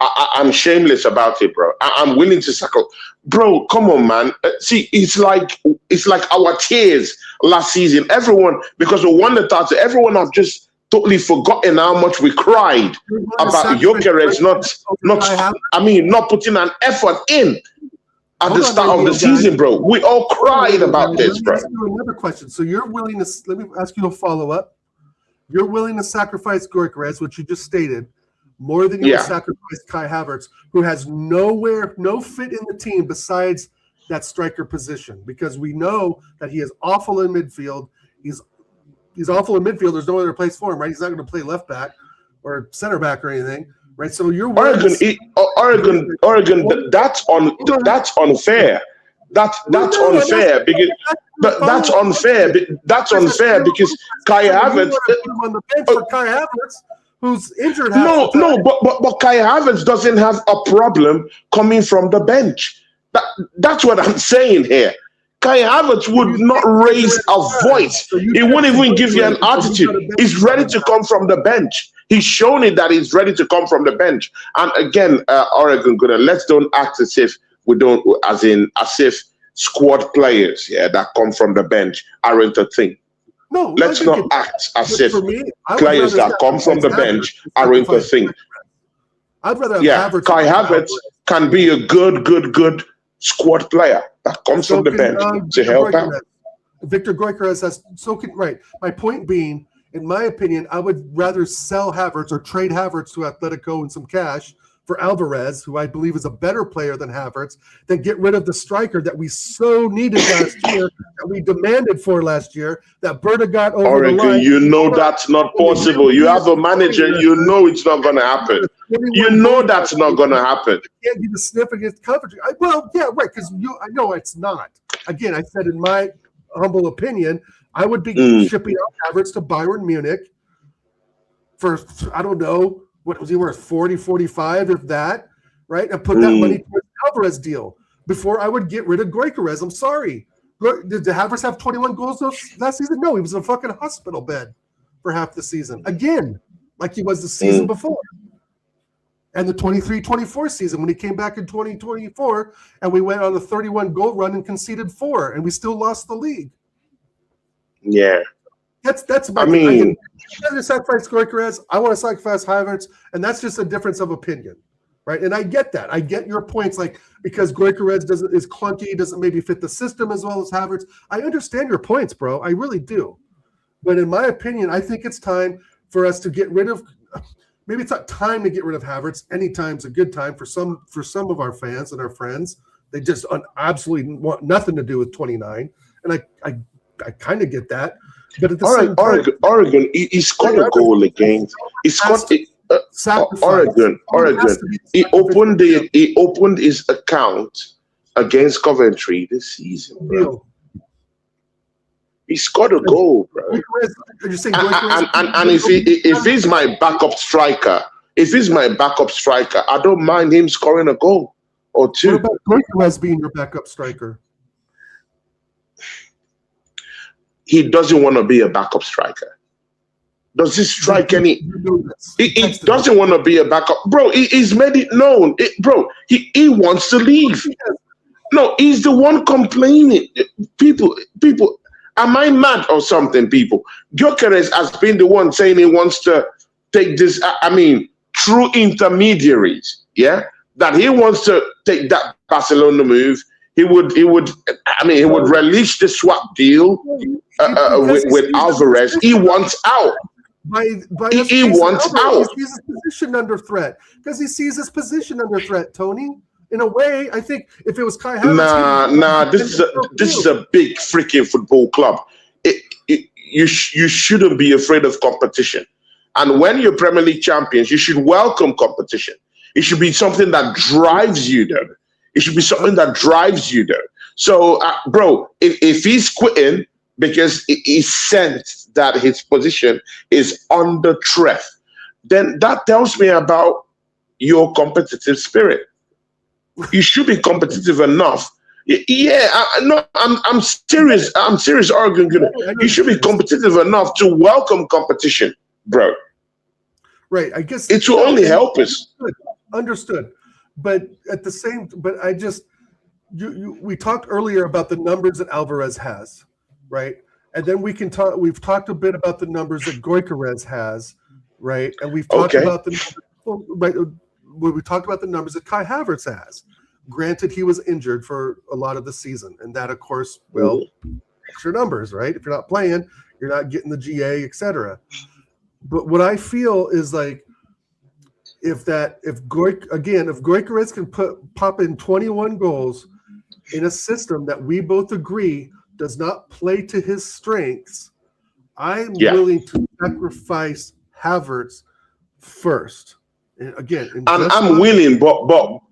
I'm shameless about it, bro. I'm willing to sacrifice. Bro, come on, man. See, it's like our tears last season. Everyone, because we won the title, everyone have just totally forgotten how much we cried about Gyokeres not putting an effort in at the start of the season, bro. We all cried about this, bro. Let me ask you another question. So you're willing to, let me ask you to follow up. You're willing to sacrifice Gyokeres, which you just stated, more than you would sacrifice Kai Havertz, who has no fit in the team besides that striker position because we know that he is awful in midfield. He's awful in midfield. There's no other place for him, right? He's not going to play left back or center back or anything, right? So you're Oregon. That's unfair. That's unfair because that's unfair. That's unfair because Kai Havertz on the bench for Kai Havertz, who's injured. But Kai Havertz doesn't have a problem coming from the bench. That's what I'm saying here. Kai Havertz would not raise a voice. He won't even give you an attitude. He's ready to come from the bench. He's shown it that he's ready to come from the bench. And again, Oregon, let's don't act as if we don't, as if squad players, that come from the bench aren't a thing. No, let's not act as if players that come from the bench aren't a thing. I'd rather have Havertz. Kai Havertz can be a good squad player that comes from the bench to help out. Victor Gyokeres has right. My point being, in my opinion, I would rather sell Havertz or trade Havertz to Atletico and some cash for Alvarez, who I believe is a better player than Havertz, than get rid of the striker that we so needed last year, that we demanded for last year, that Berta got over Oregon, the line. you know that's not possible. You have a manager, you know it's not going to happen. You know that's not going to happen. You can't get a sniff against coverage. Well, yeah, right, because I know it's not. Again, I said in my humble opinion, I would be shipping out Havertz to Bayern Munich for, I don't know, what was he worth, 40, 45, if that, right? And put that money towards the Alvarez deal before I would get rid of Gyokeres. I'm sorry. Did Havertz have 21 goals last season? No, he was in a fucking hospital bed for half the season. Again, like he was the season before. And the 23-24 season when he came back in 2024 and we went on a 31-goal run and conceded 4 and we still lost the league. Yeah. That's my thing. I want to sacrifice Gyokeres. I want to sacrifice Havertz, and that's just a difference of opinion, right? And I get that. I get your points, like because Gyokeres is clunky, doesn't maybe fit the system as well as Havertz. I understand your points, bro. I really do. But in my opinion, I think it's time for us to get rid of. Maybe it's not time to get rid of Havertz. Anytime's a good time for some of our fans and our friends. They just absolutely want nothing to do with 29, and I kind of get that. But at the same time, Oregon, he scored a goal against. He scored. Oregon. He opened his account against Coventry this season, bro. He scored a goal, bro. And if he's my backup striker, I don't mind him scoring a goal or two. What about Gyokeres being your backup striker? He doesn't want to be a backup striker. Does he strike any? He doesn't want to be a backup. Bro, he's made it known. He wants to leave. No, he's the one complaining. People, am I mad or something, people? Gyokeres has been the one saying he wants to take this, through intermediaries, that he wants to take that Barcelona move. He would release the swap deal with Alvarez. He wants out. He wants out. He sees his position under threat. Because he sees his position under threat, Tony. In a way, I think if it was Kai Havertz... This is a big freaking football club. You shouldn't be afraid of competition. And when you're Premier League champions, you should welcome competition. It should be something that drives you there. It should be something that drives you there. So, bro, if he's quitting because he sensed that his position is under threat, then that tells me about your competitive spirit. You should be competitive enough. I'm serious. I'm serious, Oregon. You should be competitive enough to welcome competition, bro. Right. I guess it will only help us. Understood. But we talked earlier about the numbers that Alvarez has, right? And then we've talked a bit about the numbers that Gyokeres has, right? And we've talked about we talked about the numbers that Kai Havertz has. Granted, he was injured for a lot of the season, and that, of course, extra numbers, right? If you're not playing, you're not getting the GA, etc. But what I feel is like, if Gyokeres can pop in 21 goals in a system that we both agree does not play to his strengths, I'm willing to sacrifice Havertz first. And again, and I'm willing,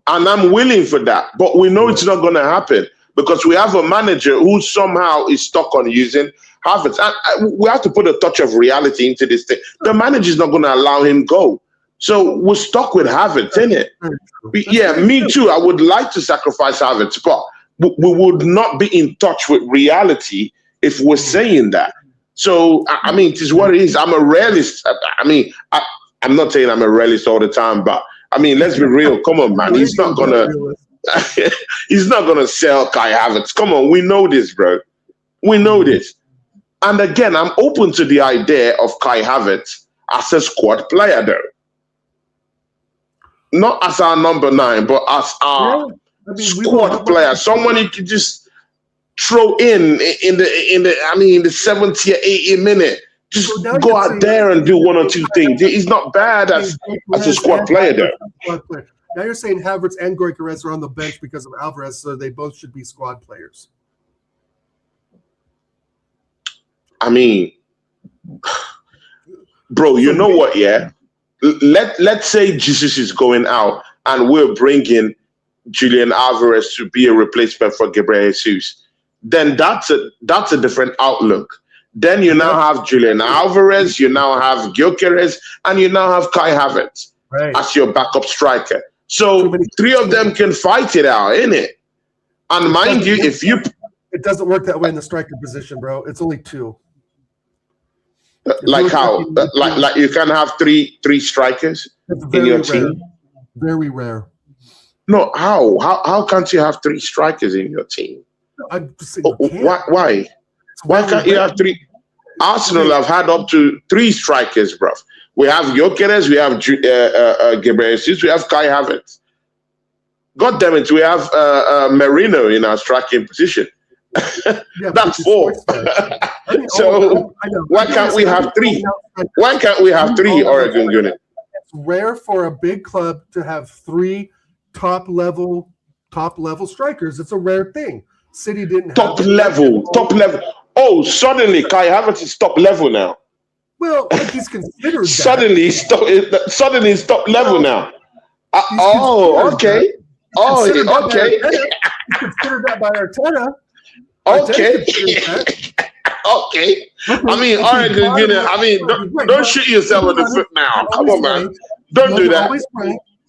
and I'm willing for that. But we know it's not going to happen because we have a manager who somehow is stuck on using Havertz. And we have to put a touch of reality into this thing. The manager is not going to allow him go. So we're stuck with Havertz, innit? Yeah, me too. I would like to sacrifice Havertz, but we would not be in touch with reality if we're saying that. So, I mean, it is what it is. I'm a realist. I mean, I'm not saying I'm a realist all the time, but I mean, let's be real. Come on, man. He's not gonna sell Kai Havertz. Come on, we know this, bro. We know this. And again, I'm open to the idea of Kai Havertz as a squad player, though. Not as our number 9, but as our squad player. Someone you could just throw in the 70 or 80 minute. Just go out there and do one or two things. He's not bad as a squad player, though. Now you're saying Havertz and Gyokeres are on the bench because of Alvarez, so they both should be squad players. I mean, bro, you know what? Yeah, let's say Jesus is going out, and we're bringing Julian Alvarez to be a replacement for Gyokeres Jesus. Then that's a different outlook. Then you now have Julian Alvarez, you now have Gyokeres, and you now have Kai Havertz as your backup striker. So 3 of them can fight it out, innit? And mind you, it doesn't work that way in the striker position, bro. It's only 2. Like how? Like you can have three strikers in your team? Very rare. No, how can't you have 3 strikers in your team? I'm just saying Why? Why can't you have 3? Arsenal have had up to 3 strikers, bruv. We have Gyokeres, we have Gyokeres Jesus, we have Kai Havertz. God damn it, we have Merino in our striking position. That's 4. So why can't we have 3? Why can't we have 3 Oregon Gunner? It's rare for a big club to have 3 top level strikers. It's a rare thing. City didn't top level. Oh, suddenly Kai Havertz is top level now. Well, he's considered that. Suddenly he's top level now. Okay. Okay. He's considered that by Arteta. Okay. Okay. I mean, Oregon, don't shoot yourself in the foot now. Come on, man. Don't do that.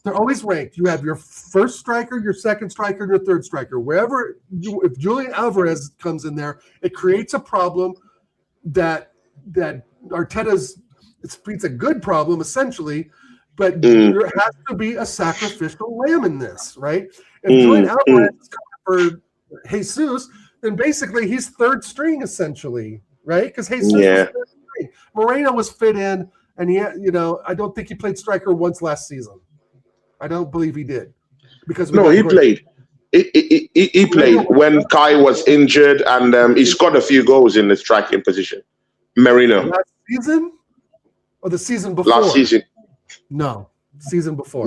They're always ranked. You have your first striker, your second striker, and your third striker. If Julian Alvarez comes in there, it creates a problem that Arteta's. It's a good problem essentially, but there has to be a sacrificial lamb in this, right? If Julian Alvarez is coming for Jesus, then basically he's third string essentially, right? Because Jesus was third string. Moreno was fit in, and I don't think he played striker once last season. I don't believe he did because he played. He played when Kai was injured, and he scored a few goals in the striking position. Merino. Last season or the season before? Last season. No, season before.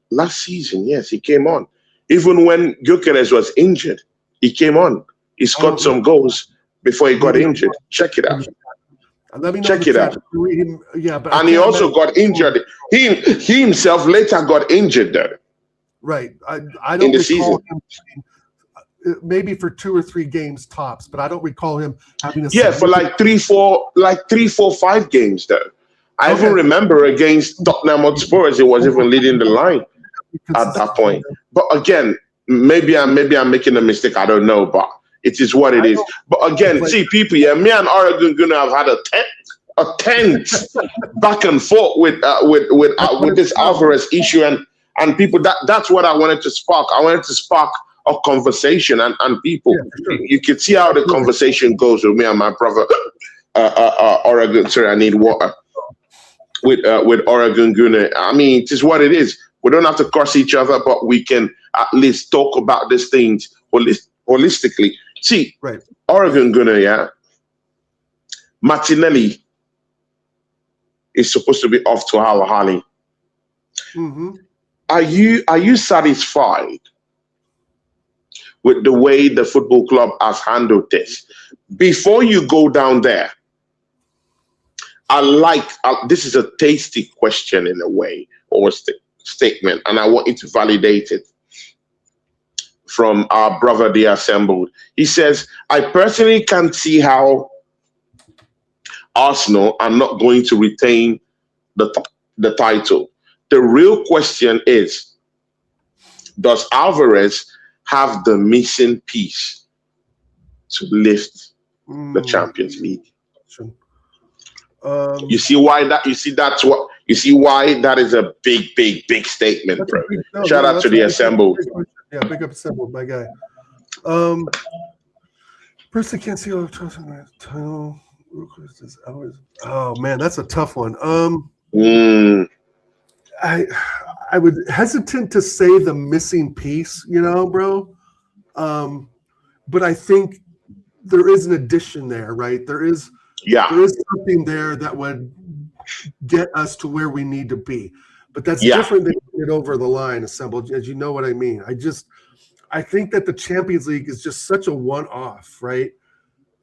Last season, yes, he came on. Even when Gyokeres was injured, he came on. He scored some goals before he got injured. Check it out. Let me know. Check it out. And he also got injured. He himself later got injured though. Right. I don't recall him maybe for 2 or 3 games tops, but I don't recall him having a for like 3, 4, 5 games though. I even remember against Tottenham Hotspur, he was even leading the line at that point. But again, maybe I'm making a mistake. I don't know, but it is what it is. But again, see, people, me and Oregon gonna have had a tense back and forth with this Alvarez issue, and people. That's what I wanted to spark. I wanted to spark a conversation, and people. You can see how the conversation goes with me and my brother Oregon. Sorry, I need water. With Oregon Gunner. I mean, it is what it is. We don't have to curse each other, but we can at least talk about these things holistically. See, Oregon Gunner, Martinelli is supposed to be off to Al Ahly. Are you satisfied with the way the football club has handled this. Before you go down there, this is a tasty question in a way, or a statement, and I want you to validate it from our brother, The Assembled. He says, I personally can't see how Arsenal are not going to retain the title. The real question is, does Alvarez have the missing piece to lift the Champions League? You see why that is a big statement, bro. Shout out to The Assembled. Yeah, big up Assembled, my guy. Personally can't see all the title. Oh man, that's a tough one. I would hesitant to say the missing piece, bro. But I think there is an addition there, right? There is something there that would get us to where we need to be. But that's different than get over the line, Assembled, as you know what I mean. I think that the Champions League is just such a one-off, right?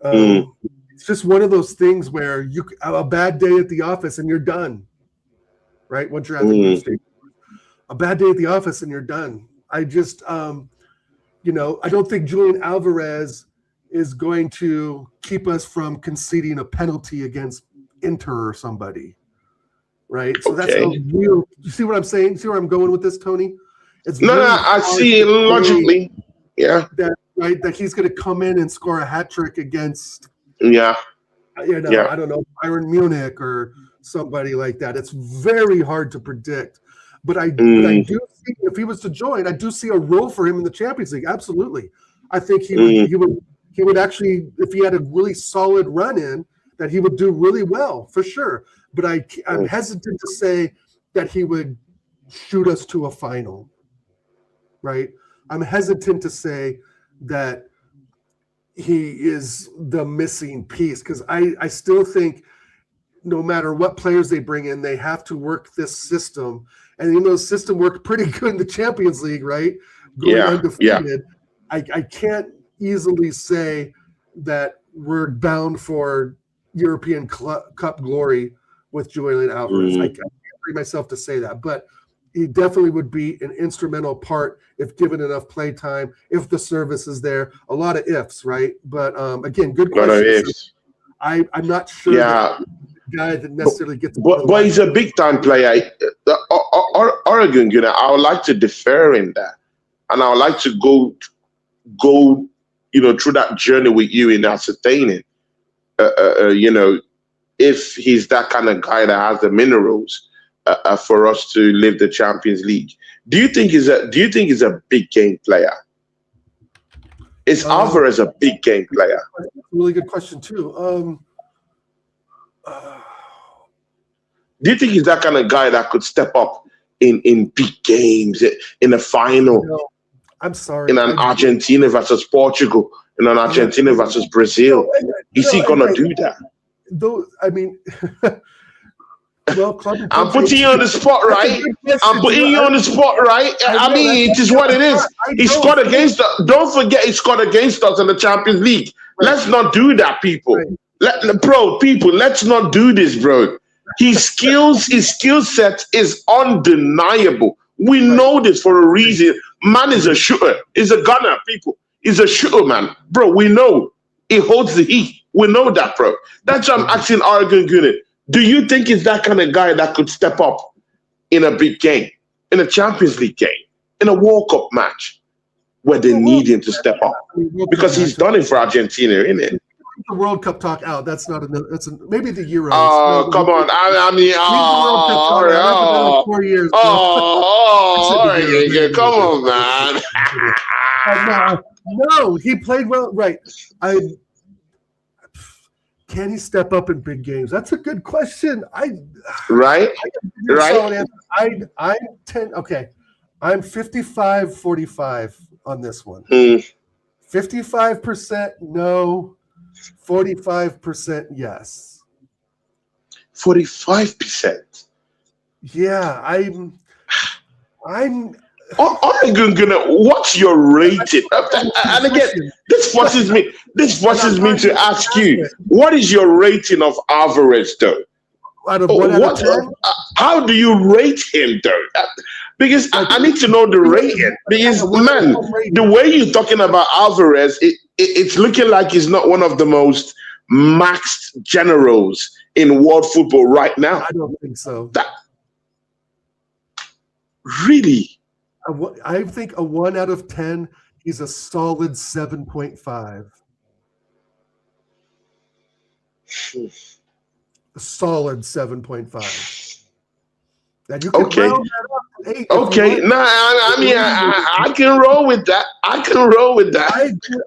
It's just one of those things where you have a bad day at the office and you're done, right? Once you're at the group stage, a bad day at the office and you're done. I just, I don't think Julian Alvarez is going to keep us from conceding a penalty against Inter or somebody, right? So that's a real. You see what I'm saying? See where I'm going with this, Tony? It's I see it logically. Yeah. That he's going to come in and score a hat trick against. Yeah. I don't know, Bayern Munich or somebody like that. It's very hard to predict. But I do see, if he was to join, I do see a role for him in the Champions League. Absolutely. I think he would actually, if he had a really solid run in, that he would do really well for sure. But I'm hesitant to say that he would shoot us to a final, right? I'm hesitant to say that he is the missing piece because I still think no matter what players they bring in, they have to work this system. And the system worked pretty good in the Champions League, right? Going undefeated. I can't easily say that we're bound for European Cup glory with Julian Alvarez. I can't bring myself to say that, but he definitely would be an instrumental part if given enough play time, if the service is there. A lot of ifs, right? But again, good question. I'm not sure that the guy that necessarily gets. But he's a big time player. Oregon, I would like to defer in that, and I would like to go, through that journey with you in ascertaining, if he's that kind of guy that has the minerals. For us to live the Champions League, do you think he's a big game player? Is Alvarez a big game player? Really good question too. Do you think he's that kind of guy that could step up in big games, in a final? No, I'm sorry. In an Argentina versus Portugal, in an Argentina versus Brazil, is he gonna do that? Though I mean. Well, I'm putting you on the spot, right? I'm putting you on the spot, right? I mean, it is what it is. He scored against us. Don't forget, he scored against us in the Champions League. Let's not do that, people. Let's not do this, bro. His skill set is undeniable. We know this for a reason. Man is a shooter. He's a gunner, people. He's a shooter, man. Bro, we know. He holds the heat. We know that, bro. That's why I'm asking Oregon Gunnet. Do you think he's that kind of guy that could step up in a big game, in a Champions League game, in a World Cup match, where they need him to step up? Because he's done it for Argentina, isn't it? The World Cup talk out. That's not maybe the Euros. Oh, come on! I mean, 4 years. All right, come on, man. No, he played well. Right. Can he step up in big games? That's a good question. Right. I'm 55-45 on this one. 55% no, 45% yes. 45%. Yeah, I'm Oregon, what's your rating? And again, this forces me to ask you, what is your rating of Alvarez, though? Out of 1 out of 10? How do you rate him, though? Because I need to know the rating. Because, man, the way you're talking about Alvarez, it's looking like he's not one of the most maxed generals in world football right now. I don't think so. Really? I think a 1 out of 10, he's a solid 7.5. A solid 7.5. And you can round that up to 8. Okay, I mean, I can roll with that.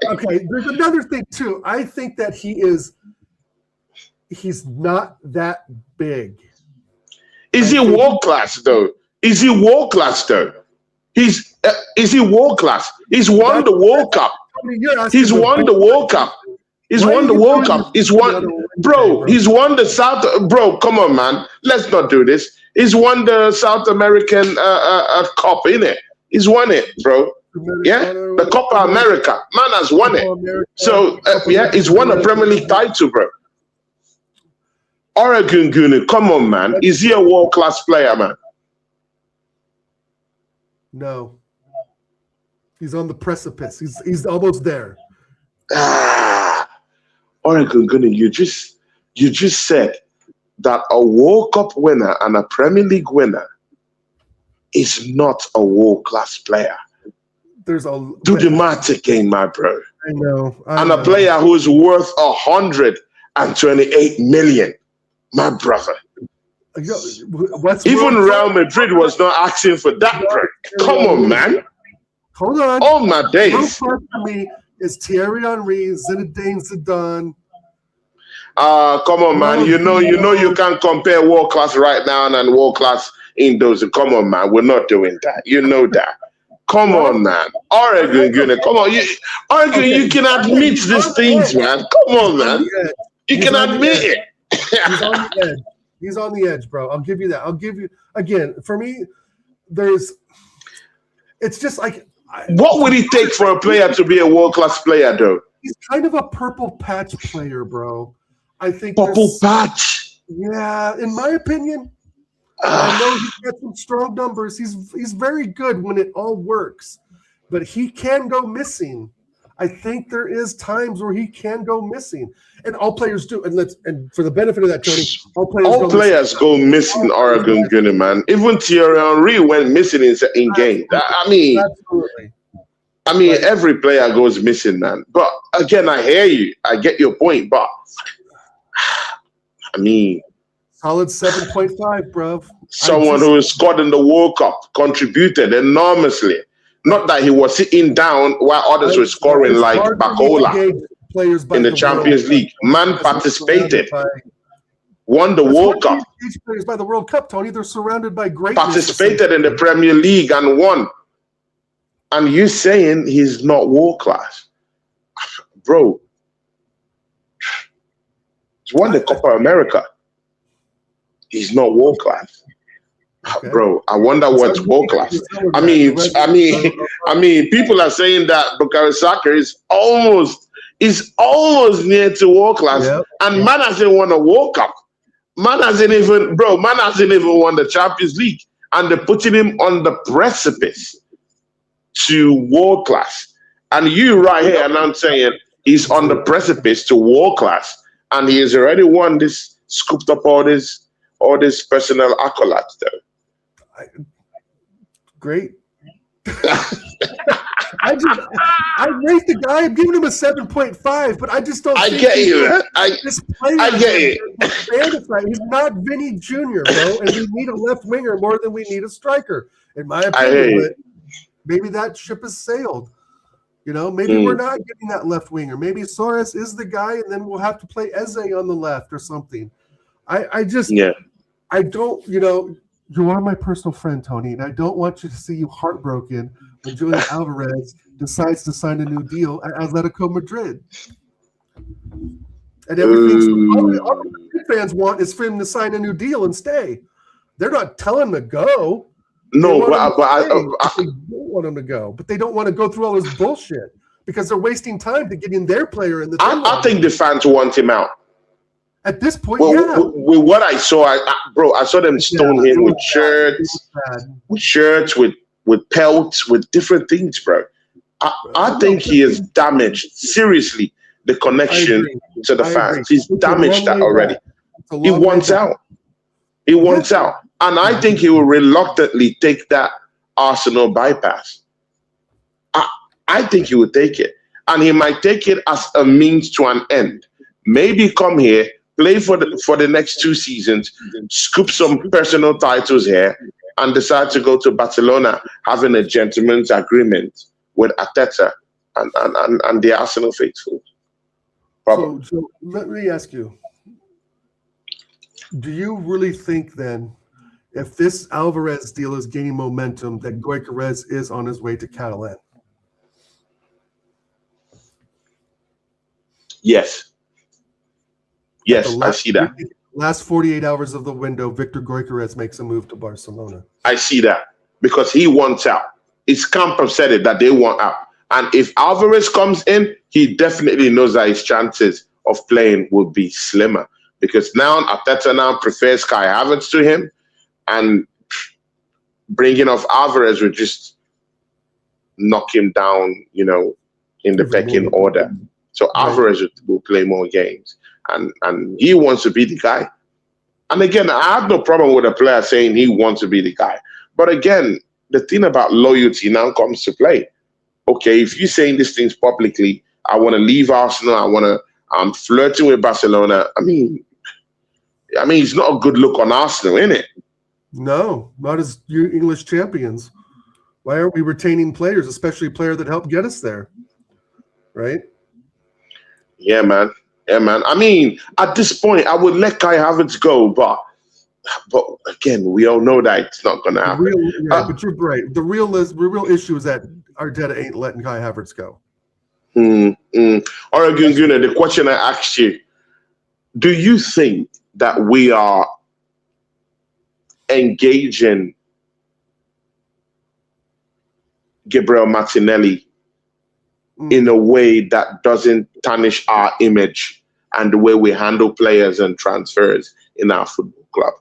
Okay, there's another thing too. I think that he's not that big. Is he world class though? Is he world class? Is he world class? He's won the World Cup. He's won the World Cup. He's won the World Cup. He's won, bro. He's won the South. Bro, come on, man. Let's not do this. He's won the South American Cup, innit? He's won it, bro. Yeah, the Copa America. Man has won it. So yeah, he's won a Premier League title, bro. Oregon Gunu, come on, man. Is he a world class player, man? No. He's on the precipice. He's almost there. Oregon Gunu, you just said that a World Cup winner and a Premier League winner is not a world class player. Do the math again, my bro. I know. And a player who's worth 128 million, my brother. Even Real Madrid was not asking for that, bro. Come on, man. Hold on. Oh my days. For me is Thierry Henry, Zinedine Zidane. Come on, man. You know you can't compare world class right now and world class in those. Come on, man. We're not doing that. You know that. Come on, man. Oregon, come on. Oregon, you can admit these things, man. Come on, man. You can admit it. He's on the edge. He's on the edge, bro. I'll give you that. I'll give you, again, for me, it's just like. What would it take for a player to be a world-class player, though? He's kind of a purple patch player, bro. I think purple patch. Yeah, in my opinion, I know he's got some strong numbers. He's very good when it all works, but he can go missing. I think there is times where he can go missing, and all players do. And for the benefit of that, Tony, all players go missing. Oregon Gunner, man. Even Thierry Henry went missing in game. Absolutely. I mean, every player goes missing, man. But again, I hear you. I get your point, but I mean, solid 7.5, bro. Someone who scored in the World Cup, contributed enormously. Not that he was sitting down while others were scoring like Bacola in the Champions League. Man participated, won the World Cup. Players by the World Cup, Tony. They're surrounded by great. Participated in the Premier League and won. And you saying he's not world class, bro? He's won the Copa America. He's not world class. Okay. Bro, I wonder what's world class. I mean, people are saying that Gyokeres Jesus is almost near to world class, and man hasn't won a World Cup. Man hasn't even won the Champions League, and they're putting him on the precipice to world class. And you right here, and I'm saying he's on the precipice to world class, and he has already won this, scooped up all this personal accolades, though. Great. I rate the guy. I'm giving him a 7.5, but I just don't. I get you, man. I get it. He's not Vinny Jr., bro, and we need a left winger more than we need a striker, in my opinion. But maybe that ship has sailed. You know, maybe we're not getting that left winger. Maybe Soares is the guy, and then we'll have to play Eze on the left or something. I don't. You know. You are my personal friend, Tony, and I don't want you to see you heartbroken when Julian Alvarez decides to sign a new deal at Atletico Madrid. And everything all the fans want is for him to sign a new deal and stay. They're not telling him to go. No, they but don't want him to go, but they don't want to go through all this bullshit because they're wasting time to get in their player in the. I think the fans want him out. At this point, with what I saw, I saw them stone him with shirts, with pelts, with different things, bro. I think he has damaged seriously the connection to the fans. He's damaged that already. He wants out. He wants out. And I think he will reluctantly take that Arsenal bypass. I think he will take it. And he might take it as a means to an end. Maybe come here, play for the next 2 seasons, scoop some personal titles here, and decide to go to Barcelona having a gentleman's agreement with Arteta and the Arsenal faithful. So let me ask you, do you really think then, if this Alvarez deal is gaining momentum, that Gyokeres is on his way to Catalan? Yes. Yes, I see that. Last 48 hours of the window, Victor Gyokeres makes a move to Barcelona. I see that because he wants out. His camp have said it that they want out. And if Alvarez comes in, he definitely knows that his chances of playing will be slimmer because now Arteta now prefers Kai Havertz to him. And bringing off Alvarez would just knock him down, in the pecking order. So Alvarez will play more games. And he wants to be the guy. And again, I have no problem with a player saying he wants to be the guy. But again, the thing about loyalty now comes to play. Okay, if you're saying these things publicly, I want to leave Arsenal, I'm flirting with Barcelona. I mean, it's not a good look on Arsenal, isn't it? No, not as you English champions. Why aren't we retaining players, especially a player that helped get us there? Right? Yeah, man. Yeah, man. I mean, at this point, I would let Kai Havertz go, but again, we all know that it's not going to happen. But you're right. The real issue is that Arteta ain't letting Kai Havertz go. All right, Gunguna, the question I asked you, do you think that we are engaging Gabriel Martinelli in a way that doesn't tarnish our image and the way we handle players and transfers in our football club?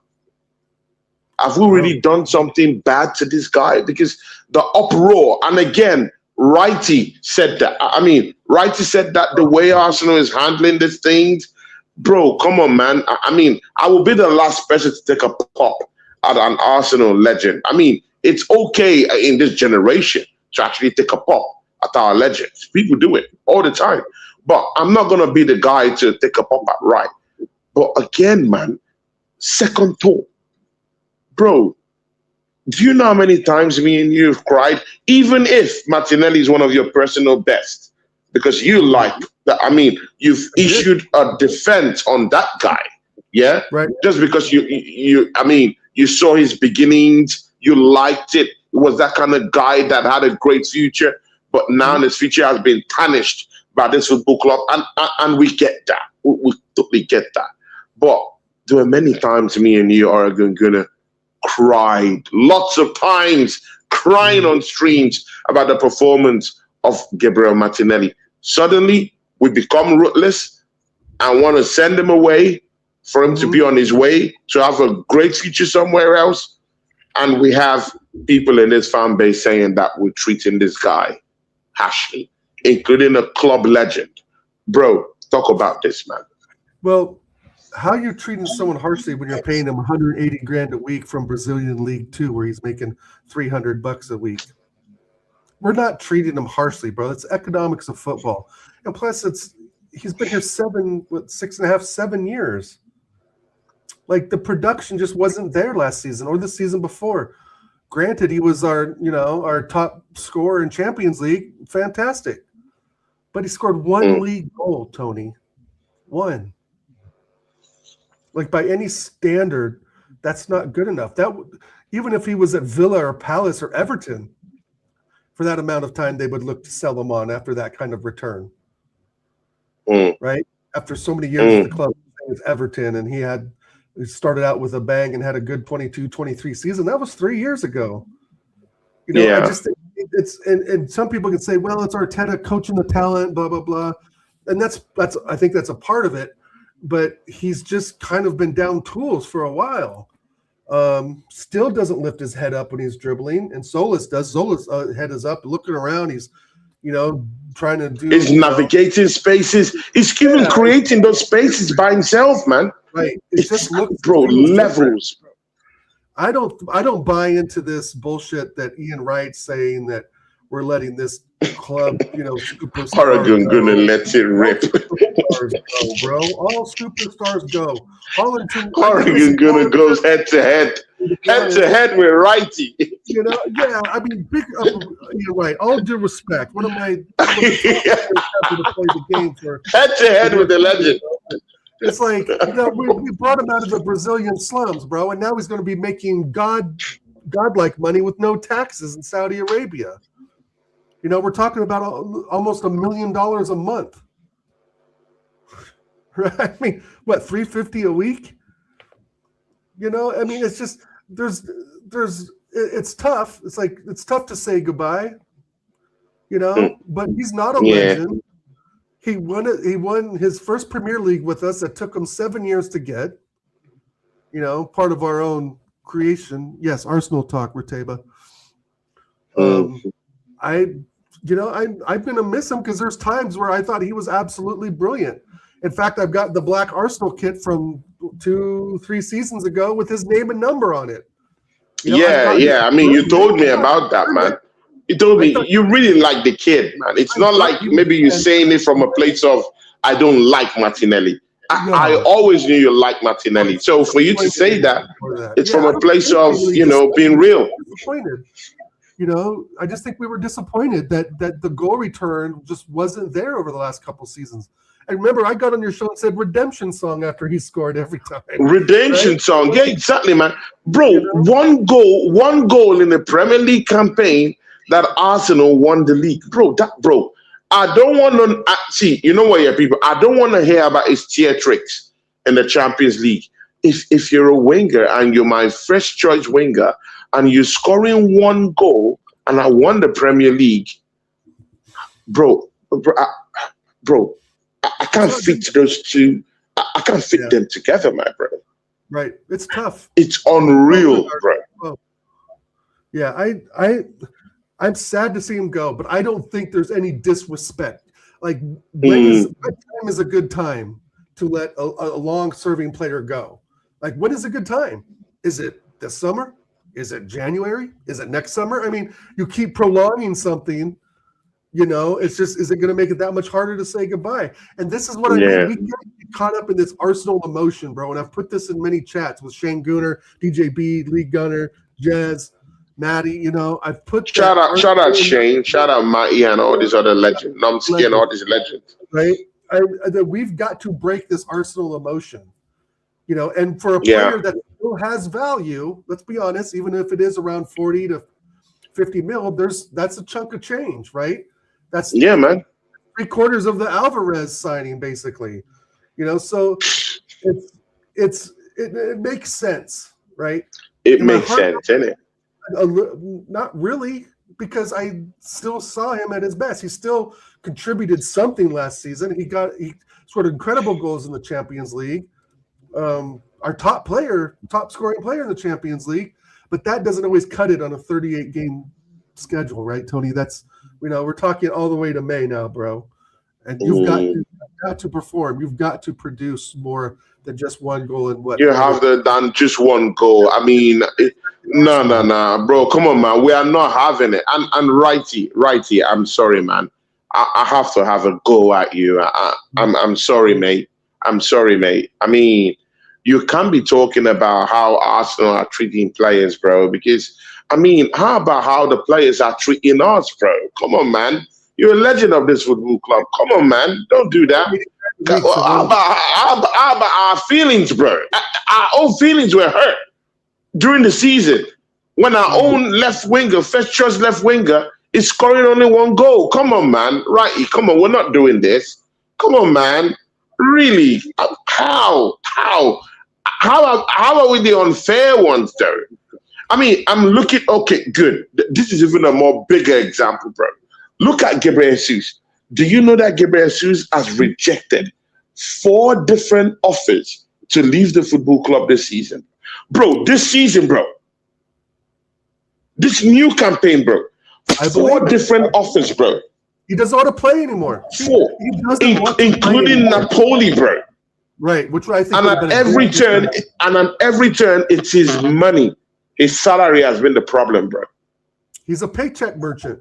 Have we really done something bad to this guy? Because the uproar, and again, Wrighty said that. Wrighty said that the way Arsenal is handling these things, bro, come on, man. I will be the last person to take a pop at an Arsenal legend. It's okay in this generation to actually take a pop at our legends. People do it all the time. But I'm not going to be the guy to take a pop at Wright. But again, man, second thought. Bro, do you know how many times me and you have cried? Even if Martinelli is one of your personal best, because you like that. You've issued a defense on that guy, yeah? Right. Just because you saw his beginnings, you liked it. It was that kind of guy that had a great future, but now his future has been tarnished by this football club, and we get that. We totally get that. But there were many times me and you, Oregon Gunner, cried lots of times, crying on streams about the performance of Gabriel Martinelli. Suddenly, we become ruthless and want to send him away for him to be on his way to have a great future somewhere else. And we have people in this fan base saying that we're treating this guy harshly, including a club legend. Bro, talk about this, man. Well, how are you treating someone harshly when you're paying him 180 grand a week from Brazilian League 2, where he's making $300 a week? We're not treating him harshly, bro. It's economics of football. And plus, he's been here 6.5, 7 years. Like, the production just wasn't there last season or the season before. Granted, he was our top scorer in Champions League. Fantastic. But he scored one league goal, Tony. One. Like, by any standard, that's not good enough. Even if he was at Villa or Palace or Everton, for that amount of time, they would look to sell him on after that kind of return. Right? After so many years at the club with Everton, and he started out with a bang and had a good 22-23 season. That was 3 years ago. You know, I just think and some people can say, well, it's Arteta coaching the talent, blah blah blah, and that's I think that's a part of it. But he's just kind of been down tools for a while. Still doesn't lift his head up when he's dribbling, and Solis does. Solis' head is up, looking around. He's, trying to do. He's navigating spaces. He's even creating those spaces by himself, man. Right. It just looks, bro, levels. I don't buy into this bullshit that Ian Wright's saying that we're letting this club, superstars Oregon gonna let it rip. Superstars go, bro. All superstars go. Oregon gonna go head to head with Righty. I mean, you're right. All due respect, one of my to play the game for head to head with the legend. It's like, we brought him out of the Brazilian slums, bro, and now he's going to be making godlike money with no taxes in Saudi Arabia. We're talking about almost $1 million a month. Right? I mean, what, $350 a week? I mean, it's just it's tough. It's like it's tough to say goodbye. But he's not a legend. He won his first Premier League with us. That took him 7 years to get. Part of our own creation. Yes, Arsenal talk, Rateba. I'm gonna miss him because there's times where I thought he was absolutely brilliant. In fact, I've got the black Arsenal kit from 2-3 seasons ago with his name and number on it. I mean, you told me about that, man. You told me you really like the kid, man. It's not like maybe you're saying it from a place of I don't like Martinelli. I always knew you liked Martinelli. So for you to say that, it's from a place of being real. Disappointed. I just think we were disappointed that the goal return just wasn't there over the last couple seasons. And remember, I got on your show and said redemption song after he scored every time. Redemption song, yeah, exactly, man. Bro, one goal in the Premier League campaign that Arsenal won the league, bro. I don't want to see. You know what, yeah, people. I don't want to hear about his theatrics in the Champions League. If you're a winger and you're my first choice winger and you're scoring one goal and I won the Premier League, bro, I can't fit those two. I can't fit them together, my brother. Right, it's tough. It's unreal, bro. Yeah, I'm sad to see him go, but I don't think there's any disrespect. Like, what time is a good time to let a long-serving player go? Like, what is a good time? Is it this summer? Is it January? Is it next summer? I mean, you keep prolonging something, it's just, is it going to make it that much harder to say goodbye? And this is what I mean. We get caught up in this Arsenal emotion, bro. And I've put this in many chats with Shane Gooner, DJ B, Lee Gunner, Jez, Maddie, I've put shout out Shane, shout out Matty and all these other legends. Numsky and all these legends. Right? We've got to break this Arsenal emotion. And for a player that still has value, let's be honest, even if it is around 40 to 50 mil, that's a chunk of change, right? That's man. 3/4 of the Alvarez signing, basically. So it makes sense, right? It makes sense, isn't it? Not really, because I still saw him at his best. He still contributed something last season. He scored incredible goals in the Champions League. Our top scoring player in the Champions League, but that doesn't always cut it on a 38-game schedule, right, Tony? That's we're talking all the way to May now, bro. And you've got to perform. You've got to produce more than just one goal and what. You have done just one goal. I mean, no, bro. Come on, man. We are not having it. And righty. I'm sorry, man. I have to have a go at you. I'm sorry, mate. I mean, you can't be talking about how Arsenal are treating players, bro. Because I mean, how about how the players are treating us, bro? Come on, man. You're a legend of this football club. Come on, man. Don't do that. How about our feelings, bro? Our own feelings were hurt during the season when our own left winger, first choice left winger, is scoring only one goal. Come on, man. Right? Come on. We're not doing this. Come on, man. Really? How are we the unfair ones, though? I mean, I'm looking. Okay, good. This is even a more bigger example, bro. Look at Gyokeres Jesus. Do you know that Gyokeres Jesus has rejected 4 different offers to leave the football club this season? Bro, this season, bro. This new campaign, bro. 4 different offers, bro. He doesn't want to play anymore. 4, including Napoli, bro. Right, which I think. And at every turn, it's his money. His salary has been the problem, bro. He's a paycheck merchant.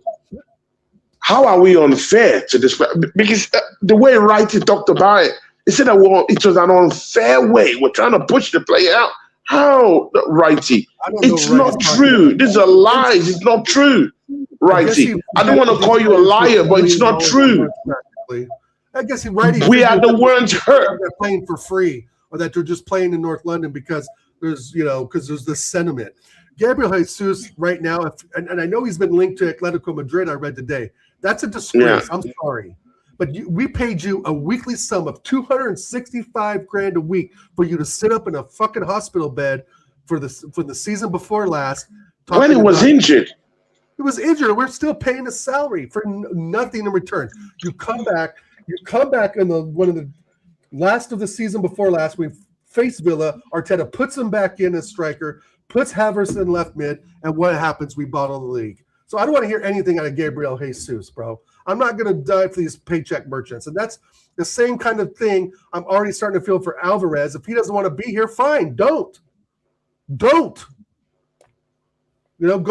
How are we unfair to this? Because the way Wrighty talked about it, he said that it was an unfair way. We're trying to push the player out. How, Wrighty? It's not true. These are lies. It's not true, Wrighty. I don't want to call you a liar, but it's not true. I guess Wrighty. We are the ones hurt. They're playing for free, or that they're just playing in North London because there's this sentiment. Gyokeres Jesus right now, and I know he's been linked to Atletico Madrid. I read today. That's a disgrace. Yeah. I'm sorry. But we paid you a weekly sum of $265,000 a week for you to sit up in a fucking hospital bed for the season before last. When he was injured. He was injured. We're still paying his salary for nothing in return. You come back in one of the last of the season before last. We face Villa. Arteta puts him back in as striker, puts Havertz in left mid, and what happens? We bottle the league. So I don't want to hear anything out of Gyokeres Jesus, bro. I'm not going to die for these paycheck merchants. And that's the same kind of thing I'm already starting to feel for Alvarez. If he doesn't want to be here, fine. Don't. Go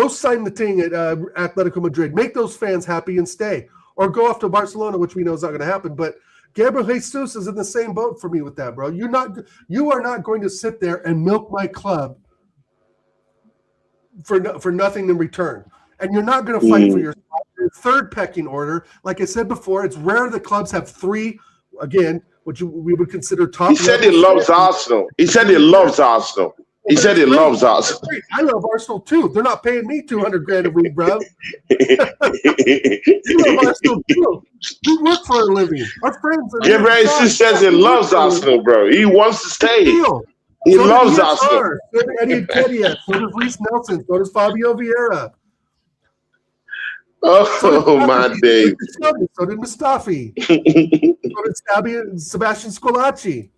sign the thing at Atletico Madrid. Make those fans happy and stay. Or go off to Barcelona, which we know is not going to happen. But Gyokeres Jesus is in the same boat for me with that, bro. You are not going to sit there and milk my club for nothing in return. And you're not going to fight for your third pecking order. Like I said before, it's rare that clubs have 3, again, which we would consider top. He said he loves Arsenal. He said he loves Arsenal. He said he loves Arsenal. I love Arsenal too. They're not paying me $200,000 a week, bro. You love Arsenal too. We work for a living. Our friends. Gyokeres Jesus says he loves Arsenal, bro. He wants to stay. He loves Arsenal. So did Eddie Nketiah. So does Reece Nelson. So does Fabio Vieira. Oh, my day. So did Mustafi. So did Sebastian Scolacci.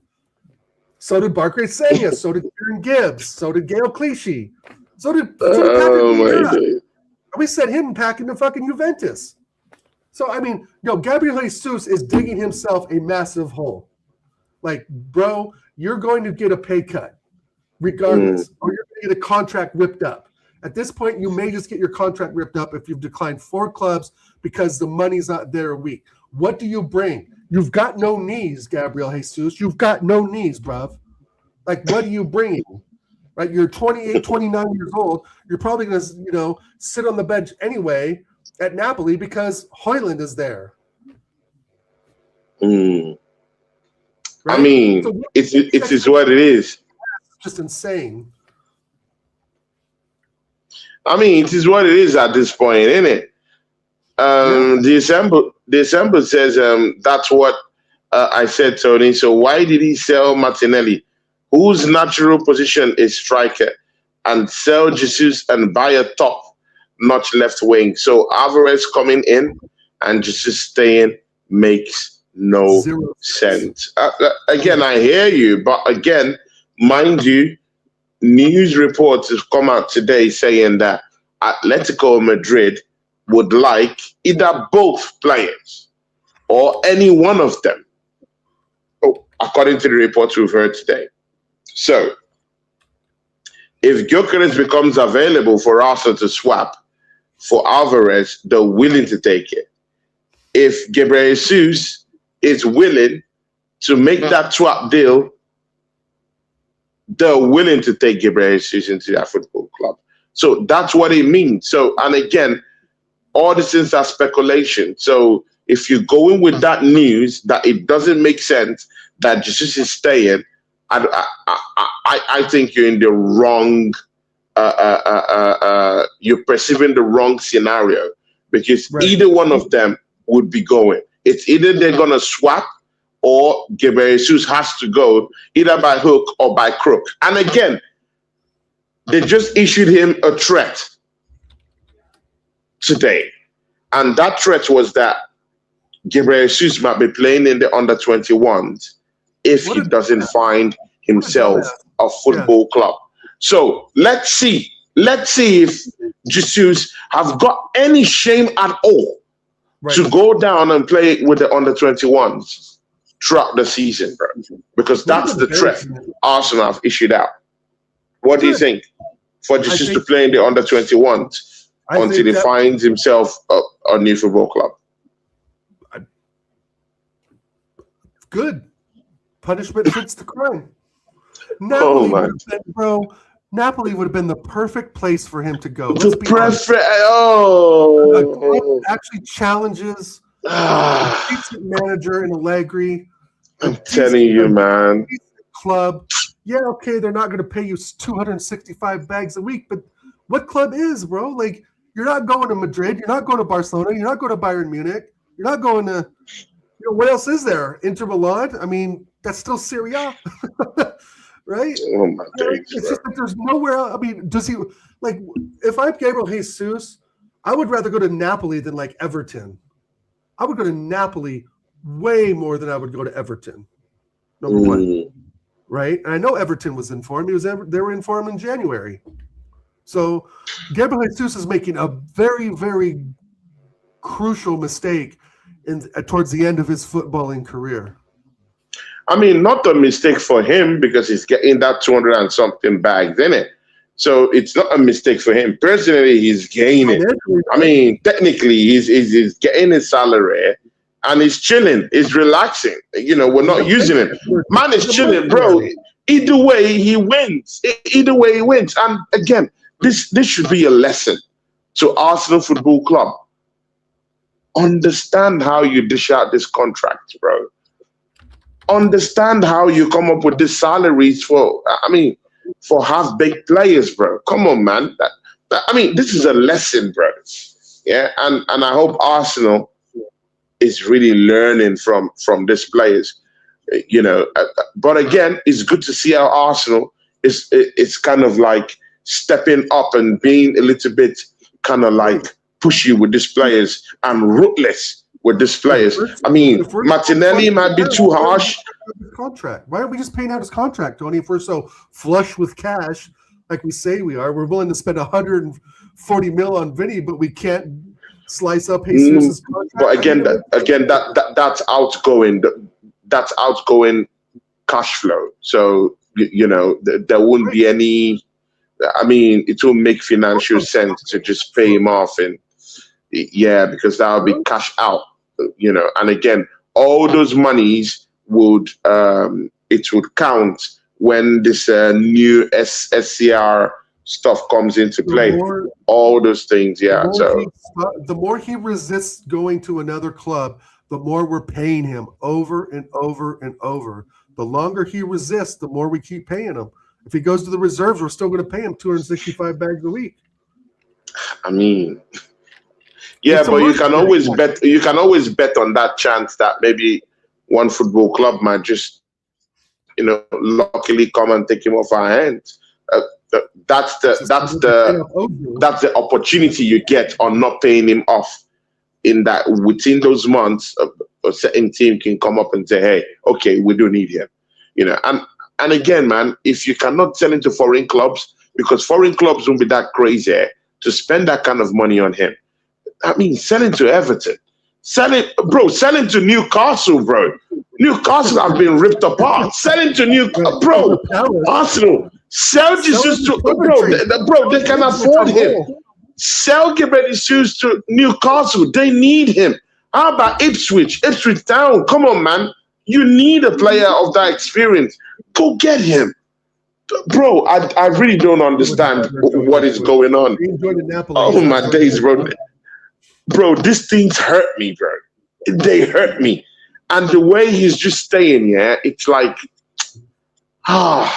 So did Barclay Senya. So did Kieran Gibbs. So did Gail Clichy. So did Patrick. We sent him packing to fucking Juventus. So, I mean, Gyokeres Jesus is digging himself a massive hole. Like, bro, you're going to get a pay cut regardless, or you're going to get a contract ripped up. At this point, you may just get your contract ripped up if you've declined 4 clubs because the money's not there a week. What do you bring? You've got no knees, Gyokeres Jesus. You've got no knees, bruv. Like, what are you bringing? Right? You're 28, 29 years old. You're probably going to, sit on the bench anyway at Napoli because Højlund is there. Right? I mean, so it is what it is. It's just insane. I mean, it is what it is at this point, isn't it? December says that's what I said, Tony. So why did he sell Martinelli, whose natural position is striker, and sell Jesus and buy a top-notch left wing? So Alvarez coming in and Jesus staying makes no sense. Again, I hear you, but again, mind you, news reports have come out today saying that Atletico Madrid would like either both players or any one of them, according to the reports we've heard today. So, if Gyokeres becomes available for Arsenal to swap for Alvarez, they're willing to take it. If Gyokeres Jesus is willing to make that swap deal, they're willing to take Gyokeres Jesus into their football club. So that's what it means. So, and again, all these things are speculation. So if you go in with that news that it doesn't make sense that Jesus is staying, I think you're in the wrong, you're perceiving the wrong scenario, because either one of them would be going. It's either they're going to swap or Gyokeres Jesus has to go either by hook or by crook. And again, They just issued him a threat today. And that threat was that Gyokeres Jesus might be playing in the under-21s if he doesn't find himself a football club. So let's see. Let's see if Jesus have got any shame at all to go down and play with the under-21s throughout the season, bro. Because that's the threat Arsenal have issued out. What do you think? For Jesus to play in the under-21s until he finds himself a new football club. Good. Punishment fits the crime. Napoli Napoli would have been the perfect place for him to go. Actually challenges a decent manager in Allegri. I'm telling you, man. Club. Yeah, okay, they're not going to pay you 265 bags a week, but what club is, bro? Like, you're not going to Madrid. You're not going to Barcelona. You're not going to Bayern Munich. You're not going to, what else is there? Inter Milan? I mean, that's still Serie A, right? Oh, my days, it's just that there's nowhere else. I mean, does he, like, if I'm Gabriel Jesus, I would rather go to Napoli than, like, Everton. I would go to Napoli way more than I would go to Everton, number one. Right? And I know Everton was in form. They were in form in January. So Gabriel Jesus is making a very, very crucial mistake towards the end of his footballing career. I mean, not a mistake for him because he's getting that 200 and something bags in it. So it's not a mistake for him. Personally, he's gaining. I mean, technically, he's getting his salary and he's chilling. He's relaxing. We're not using him. Man is chilling, bro. Either way, he wins. Either way, he wins. And again, this should be a lesson to Arsenal Football Club. Understand how you dish out this contract, bro. Understand how you come up with these salaries for half-baked players, bro. Come on, man. This is a lesson, bro. Yeah, and I hope Arsenal is really learning from these players, But again, it's good to see how Arsenal is kind of like stepping up and being a little bit kind of like pushy with these players and ruthless with these players. I mean, Martinelli might be too harsh. Contract. Why aren't we just paying out his contract, Tony? If we're so flush with cash, like we say we are, we're willing to spend 140 mil on Vinny, but we can't slice up Jesus' contract. But that's outgoing. That's outgoing cash flow. So there wouldn't be any. I mean, it will make financial sense to just pay him off, and because that would be cash out. And again, all those monies would count when this new SCR stuff comes into play. All those things, the more he resists going to another club, the more we're paying him over and over and over. The longer he resists, the more we keep paying him. If he goes to the reserves, we're still going to pay him 265 bags a week. I mean, but you can always bet. You can always bet on that chance that maybe one football club might just, luckily come and take him off our hands. That's the opportunity you get on not paying him off. In that, within those months, a certain team can come up and say, "Hey, okay, we do need him," And again, man, if you cannot sell him to foreign clubs, because foreign clubs won't be that crazy to spend that kind of money on him. I mean, sell him to Everton. Sell him to Newcastle, bro. Newcastle have been ripped apart. Sell him to Newcastle, bro. Arsenal. Sell Jesus to, bro, they can afford him. Sell Gyokeres Jesus to Newcastle. They need him. How about Ipswich? Ipswich Town. Come on, man. You need a player of that experience. Go get him. Bro, I really don't understand what is going on. Oh, my days, bro. Bro, these things hurt me, bro. They hurt me. And the way he's just staying, it's like, I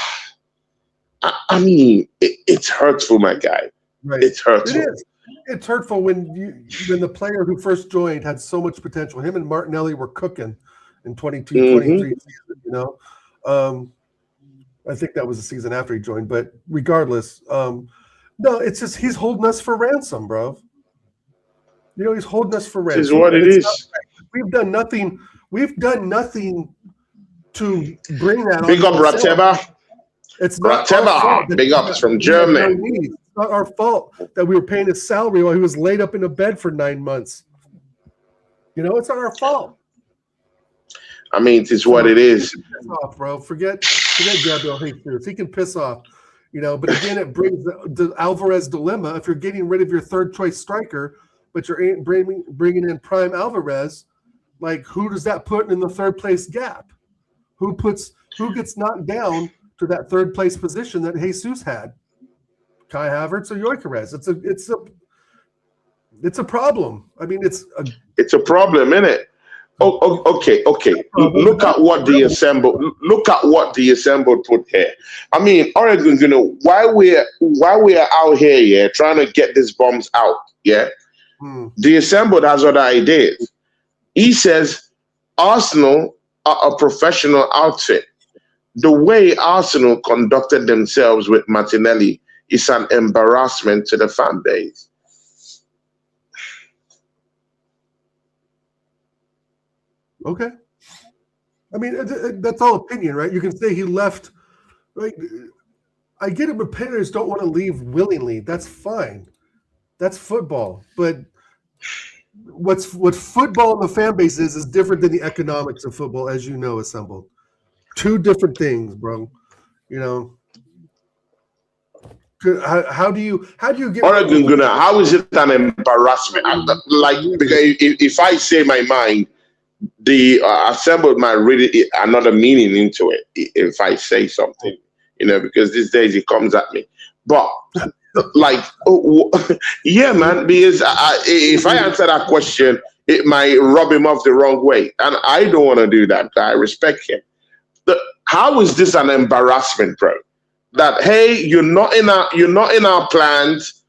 mean, it's hurtful, my guy. Right. It's hurtful. It is. It's hurtful when the player who first joined had so much potential. Him and Martinelli were cooking in 22, 23 season, I think that was the season after he joined. But regardless, no, it's just he's holding us for ransom, bro. You know, he's holding us for ransom. This is what it is. We've done nothing. We've done nothing to bring that. Big up Rateba. It's not Rateba. Big ups from Germany. It's not our fault that we were paying his salary while he was laid up in a bed for 9 months. You know, it's not our fault. I mean, it's what it is. Piss off, bro. Forget Gabriel Jesus. He can piss off. You know, but again, it brings the Alvarez dilemma. If you're getting rid of your third choice striker, but you're bringing in prime Alvarez, like who does that put in the third place gap? Who gets knocked down to that third place position that Jesus had? Kai Havertz or Gyokeres? It's a problem. I mean, it's a problem, isn't it? Okay. Look at what the assembled put here. I mean, Oregon, you know, while we're out here, yeah, trying to get these bombs out, yeah. The assembled has other ideas. He says Arsenal are a professional outfit. The way Arsenal conducted themselves with Martinelli is an embarrassment to the fan base. Okay. I mean, that's all opinion, right? You can say he left. Like, I get it, but players don't want to leave willingly. That's fine. That's football. But what football and the fan base is different than the economics of football, as you know, assembled. Two different things, bro. You know. How do you get Oregon? How is it an embarrassment? Because if I say my mind, the assembled might read another meaning into it if I say something, you know, because these days it comes at me. But yeah, man, because if I answer that question, it might rub him off the wrong way, and I don't want to do that. I respect him. How is this an embarrassment, bro? That hey, you're not in our plans.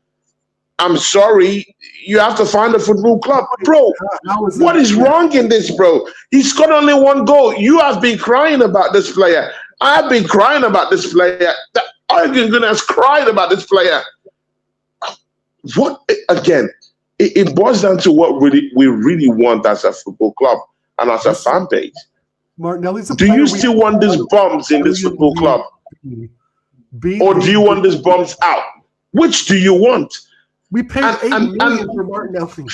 I'm sorry, you have to find a football club. Bro, what is wrong in this, bro? He scored only one goal. You have been crying about this player. I have been crying about this player. Oregon has cried about this player. What, again, it boils down to what we really want as a football club and as a fan base. Martinelli's do you still want these bombs in this football club? Or do you want these bombs out? Which do you want? We paid $8 million for Martinelli.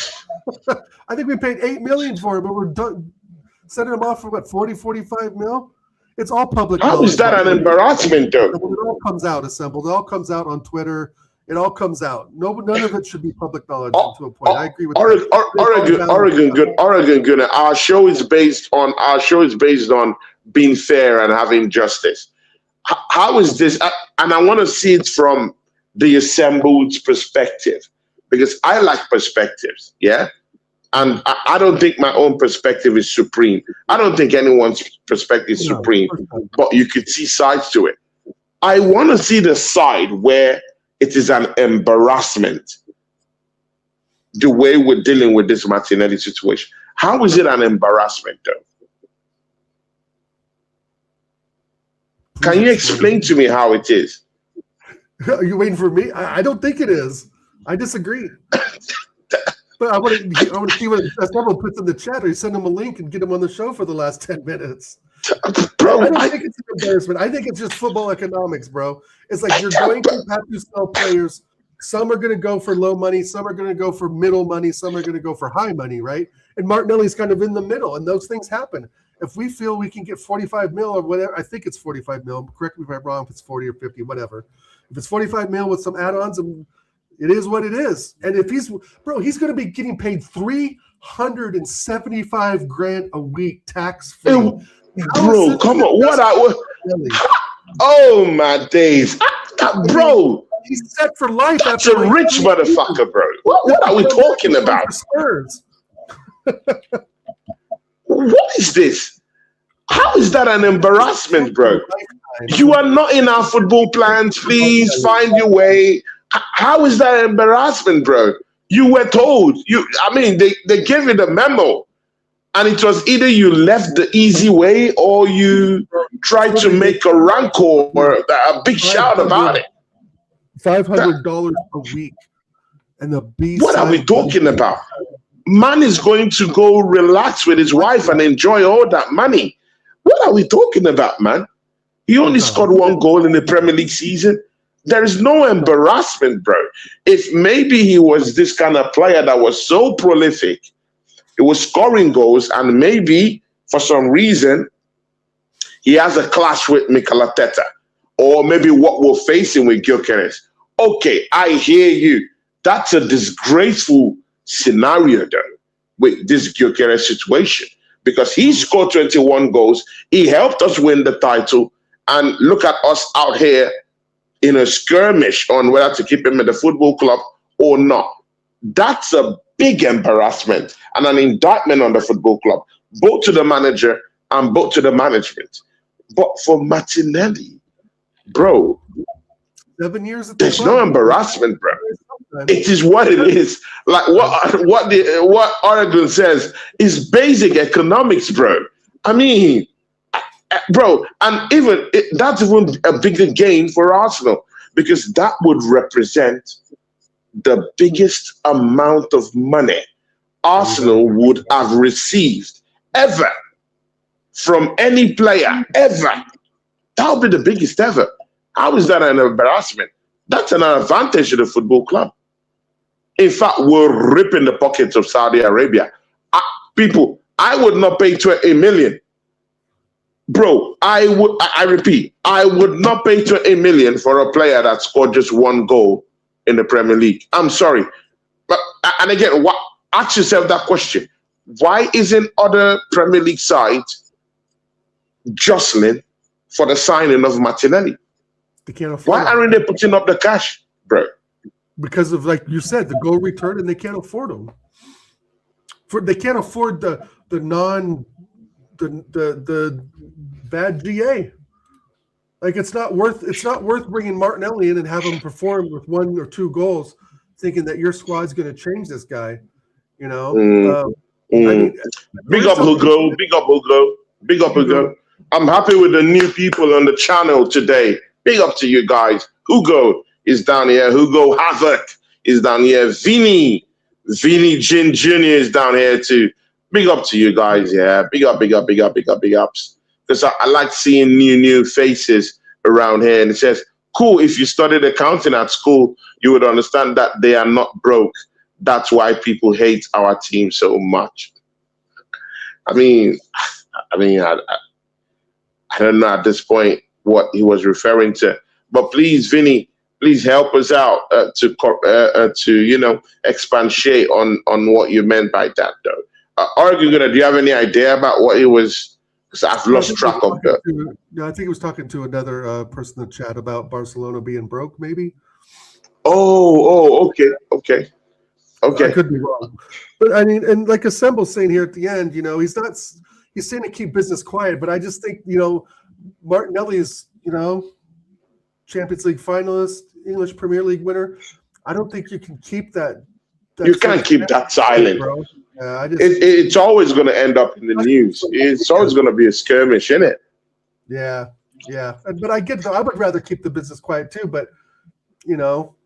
I think we paid $8 million for him, but we're done sending him off for what, 40, 45 mil? It's all public. How is that an embarrassment, though? It all comes out, assembled. It all comes out on Twitter. It all comes out. None of it should be public knowledge to a point. I agree with Oregon, good. Our show is based on being fair and having justice. How is this? And I want to see it from the assembled's perspective, because I like perspectives, yeah? And I don't think my own perspective is supreme. I don't think anyone's perspective is supreme, but you could see sides to it. I want to see the side where it is an embarrassment, the way we're dealing with this Martinelli situation. How is it an embarrassment, though? Can you explain to me how it is? Are you waiting for me? I don't think it is. I disagree. But I want to see what someone puts in the chat, or you send them a link and get them on the show for the last 10 minutes. Bro, I don't think it's an embarrassment. I think it's just football economics, bro. It's like you're going to have to sell players. Some are going to go for low money. Some are going to go for middle money. Some are going to go for high money, right? And Martinelli's kind of in the middle, and those things happen. If we feel we can get 45 mil or whatever, I think it's 45 mil. Correct me if I'm wrong, if it's 40 or 50, whatever. If it's 45 mil with some add-ons, it is what it is. And if he's going to be getting paid $375,000 a week tax-free. Bro, come on. Oh, my days. Bro. He's set for life. That's a rich motherfucker, bro. What are we talking about? What is this? How is that an embarrassment, bro? You are not in our football plans. Please find your way. How is that an embarrassment, bro? You were told. They gave you the memo. And it was either you left the easy way or you tried to make a rancor or a big shout about it. $500 a week. And the B-side. What are we talking about? Man is going to go relax with his wife and enjoy all that money. What are we talking about, man? He only scored 1 goal in the Premier League season. There is no embarrassment, bro. If maybe he was this kind of player that was so prolific, he was scoring goals, and maybe for some reason he has a clash with Mikel Arteta, or maybe what we're facing with Gyokeres. Okay, I hear you. That's a disgraceful scenario, though, with this Gyokeres situation, because he scored 21 goals. He helped us win the title, and look at us out here in a skirmish on whether to keep him in the football club or not. That's a big embarrassment and an indictment on the football club, both to the manager and both to the management. But for Martinelli, bro, 7 years. There's no embarrassment, bro. It is what it is. Like what Oregon says is basic economics, bro. I mean, bro, and that's even a bigger gain for Arsenal, because that would represent the biggest amount of money Arsenal would have received ever from any player ever. That would be the biggest ever. How is that an embarrassment? That's an advantage to the football club. In fact, we're ripping the pockets of Saudi Arabia. People, I would not pay 20 million. Bro, I repeat, I would not pay 20 million for a player that scored just 1 goal in the Premier League. I'm sorry. But, and again, ask yourself that question. Why isn't other Premier League sides jostling for the signing of Martinelli? They can't afford Why aren't they putting up the cash, bro? Because of, like you said, the goal return, and they can't afford them. They can't afford the bad GA. Like, it's not worth bringing Martinelli in and have him perform with 1 or 2 goals, thinking that your squad's going to change this guy. You know. I mean, big up Hugo. Big up Hugo. Big up Hugo. I'm happy with the new people on the channel today. Big up to you guys. Hugo is down here. Hugo Havoc is down here. Vinny Jin Jr. is down here too. Big up to you guys. Yeah. Big up, big up, big up, big up, big ups. Because I like seeing new faces around here. And it says, cool, if you studied accounting at school, you would understand that they are not broke. That's why people hate our team so much. I don't know at this point what he was referring to. But please, Vinny, please help us out to expatiate on what you meant by that, though. Do you have any idea about what he was? Because I've lost track of that. I think he was talking to another person in the chat about Barcelona being broke, maybe. Okay. I could be wrong, but I mean, and like Assemble's saying here at the end, he's saying to keep business quiet, but I just think Martinelli is Champions League finalist, English Premier League winner. I don't think you can keep that. You can't keep that silent. Bro. It's always going to end up in the news. It's always going to be a skirmish, isn't it? Yeah. But I get. I would rather keep the business quiet too. But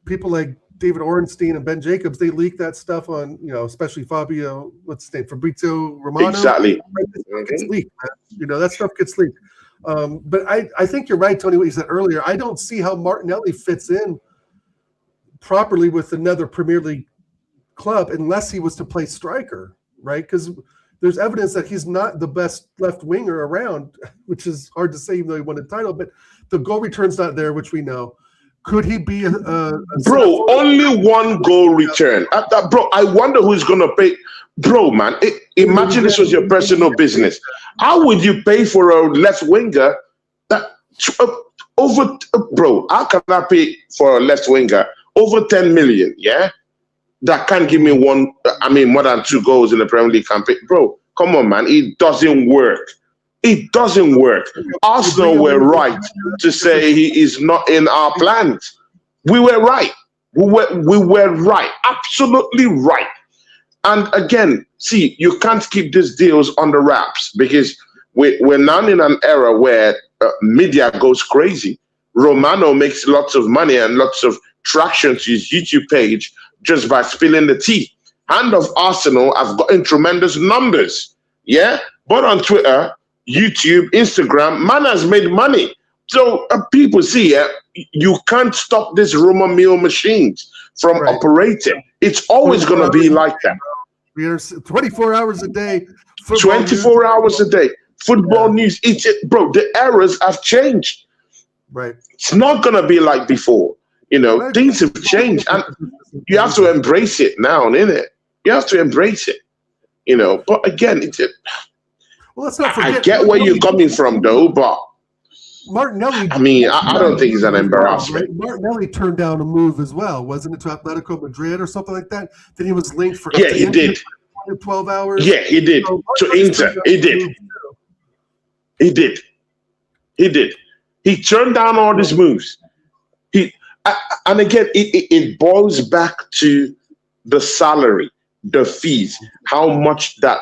people like David Orenstein and Ben Jacobs, they leak that stuff on, especially Fabio. What's his name? Fabrizio Romano. Exactly. Gets leaked. That stuff gets leaked. But I think you're right, Tony, what you said earlier. I don't see how Martinelli fits in properly with another Premier League club unless he was to play striker, right? Because there's evidence that he's not the best left winger around, which is hard to say even though he won a title, but the goal return's not there, which we know. Could he be bro, only 1 goal return. Bro, I wonder who's going to pay. Bro, man, imagine this was your personal business. How would you pay for a left winger bro, how can I pay for a left winger over 10 million, yeah? That can't give me more than 2 goals in the Premier League campaign. Bro, come on, man. It doesn't work. It doesn't work. Arsenal were right to say he is not in our plans. We were right. We were right. Absolutely right. And again, see, you can't keep these deals under wraps because we're now in an era where media goes crazy. Romano makes lots of money and lots of traction to his YouTube page just by spilling the tea. Hand of Arsenal have gotten tremendous numbers, yeah? But on Twitter, YouTube, Instagram, man has made money. So people see, you can't stop this rumor mill machines from operating. It's always going to be like that. 24 hours a day. 24 hours a day. Football news. Bro, the eras have changed. Right. It's not going to be like before. You know, things have changed. And you have to embrace it now, innit? You have to embrace it. You know, but again, well, let's not forget. I get where you're coming from, though, but Martinelli. I mean, I don't think it's an embarrassment. Right? Martinelli turned down a move as well, wasn't it, to Atletico Madrid or something like that? Then he was linked for he did. 12 hours. Yeah, he did. To Inter, he did. He did. He did. He turned down all these moves. And again, it boils back to the salary, the fees, how much that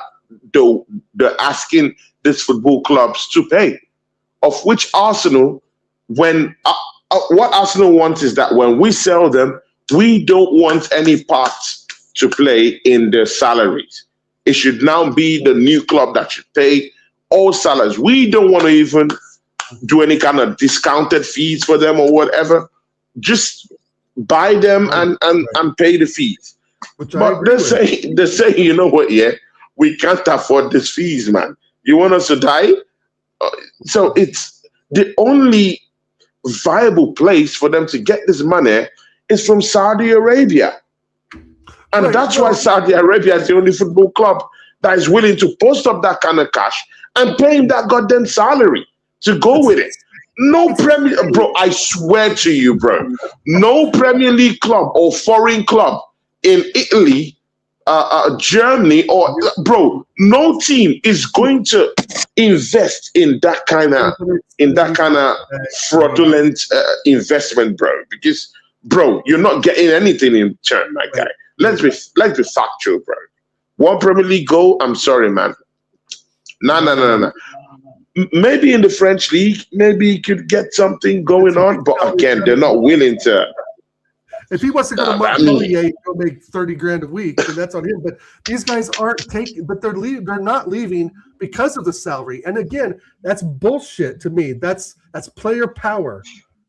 they're asking these football clubs to pay. Of which Arsenal, when what Arsenal wants is that when we sell them, we don't want any parts to play in their salaries. It should now be the new club that should pay all salaries. We don't want to even do any kind of discounted fees for them or whatever. Just buy them and pay the fees. But they say, you know what, yeah, we can't afford these fees, man. You want us to die? So it's the only viable place for them to get this money is from Saudi Arabia. And that's why Saudi Arabia is the only football club that is willing to post up that kind of cash and pay him that goddamn salary to go with it. No Premier, bro, I swear to you, bro, no Premier League club or foreign club in Italy, Germany, or bro, no team is going to invest in that kind of fraudulent investment, bro. Because, bro, you're not getting anything in return, my guy. Let's be factual, bro. One Premier League goal, I'm sorry, man. No. Maybe in the French league, maybe you could get something going on, but again, they're not willing to. If he wants to go to Montpellier, he'll make 30 grand a week, and that's on him. But these guys aren't taking, but they're not leaving because of the salary. And again, that's bullshit to me. That's player power,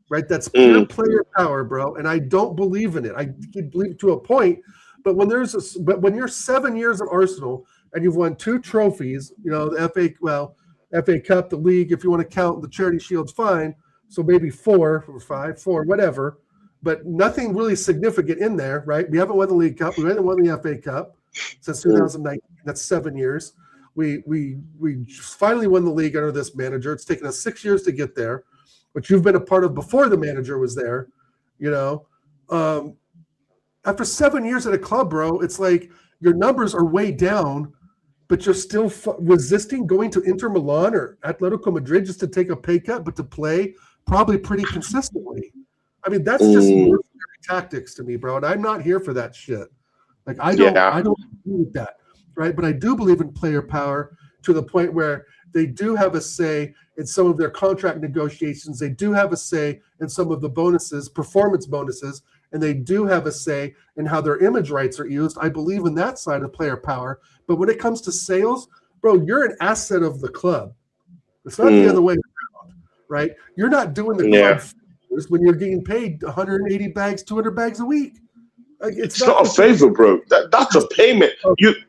right? That's pure player power, bro. And I don't believe in it. I believe to a point, but when you're 7 years at Arsenal and you've won 2 trophies, you know, the FA Cup, the league, if you want to count the Charity Shield's fine. So maybe 4 or 5, 4, whatever. But nothing really significant in there, right? We haven't won the League Cup. We haven't won the FA Cup since 2019. That's 7 years. We finally won the league under this manager. It's taken us 6 years to get there, which you've been a part of before the manager was there. You know, after 7 years at a club, bro, it's like your numbers are way down, but you're still resisting going to Inter Milan or Atletico Madrid just to take a pay cut, but to play probably pretty consistently. I mean, that's just mercenary tactics to me, bro. And I'm not here for that shit. Like, I don't agree with that, right? But I do believe in player power to the point where they do have a say in some of their contract negotiations. They do have a say in some of the bonuses, performance bonuses, and they do have a say in how their image rights are used. I believe in that side of player power. But when it comes to sales, bro, you're an asset of the club. It's not the other way around, right? You're not doing the club when you're getting paid 180 bags, 200 bags a week. Like, it's not a favor, bro. That's a payment.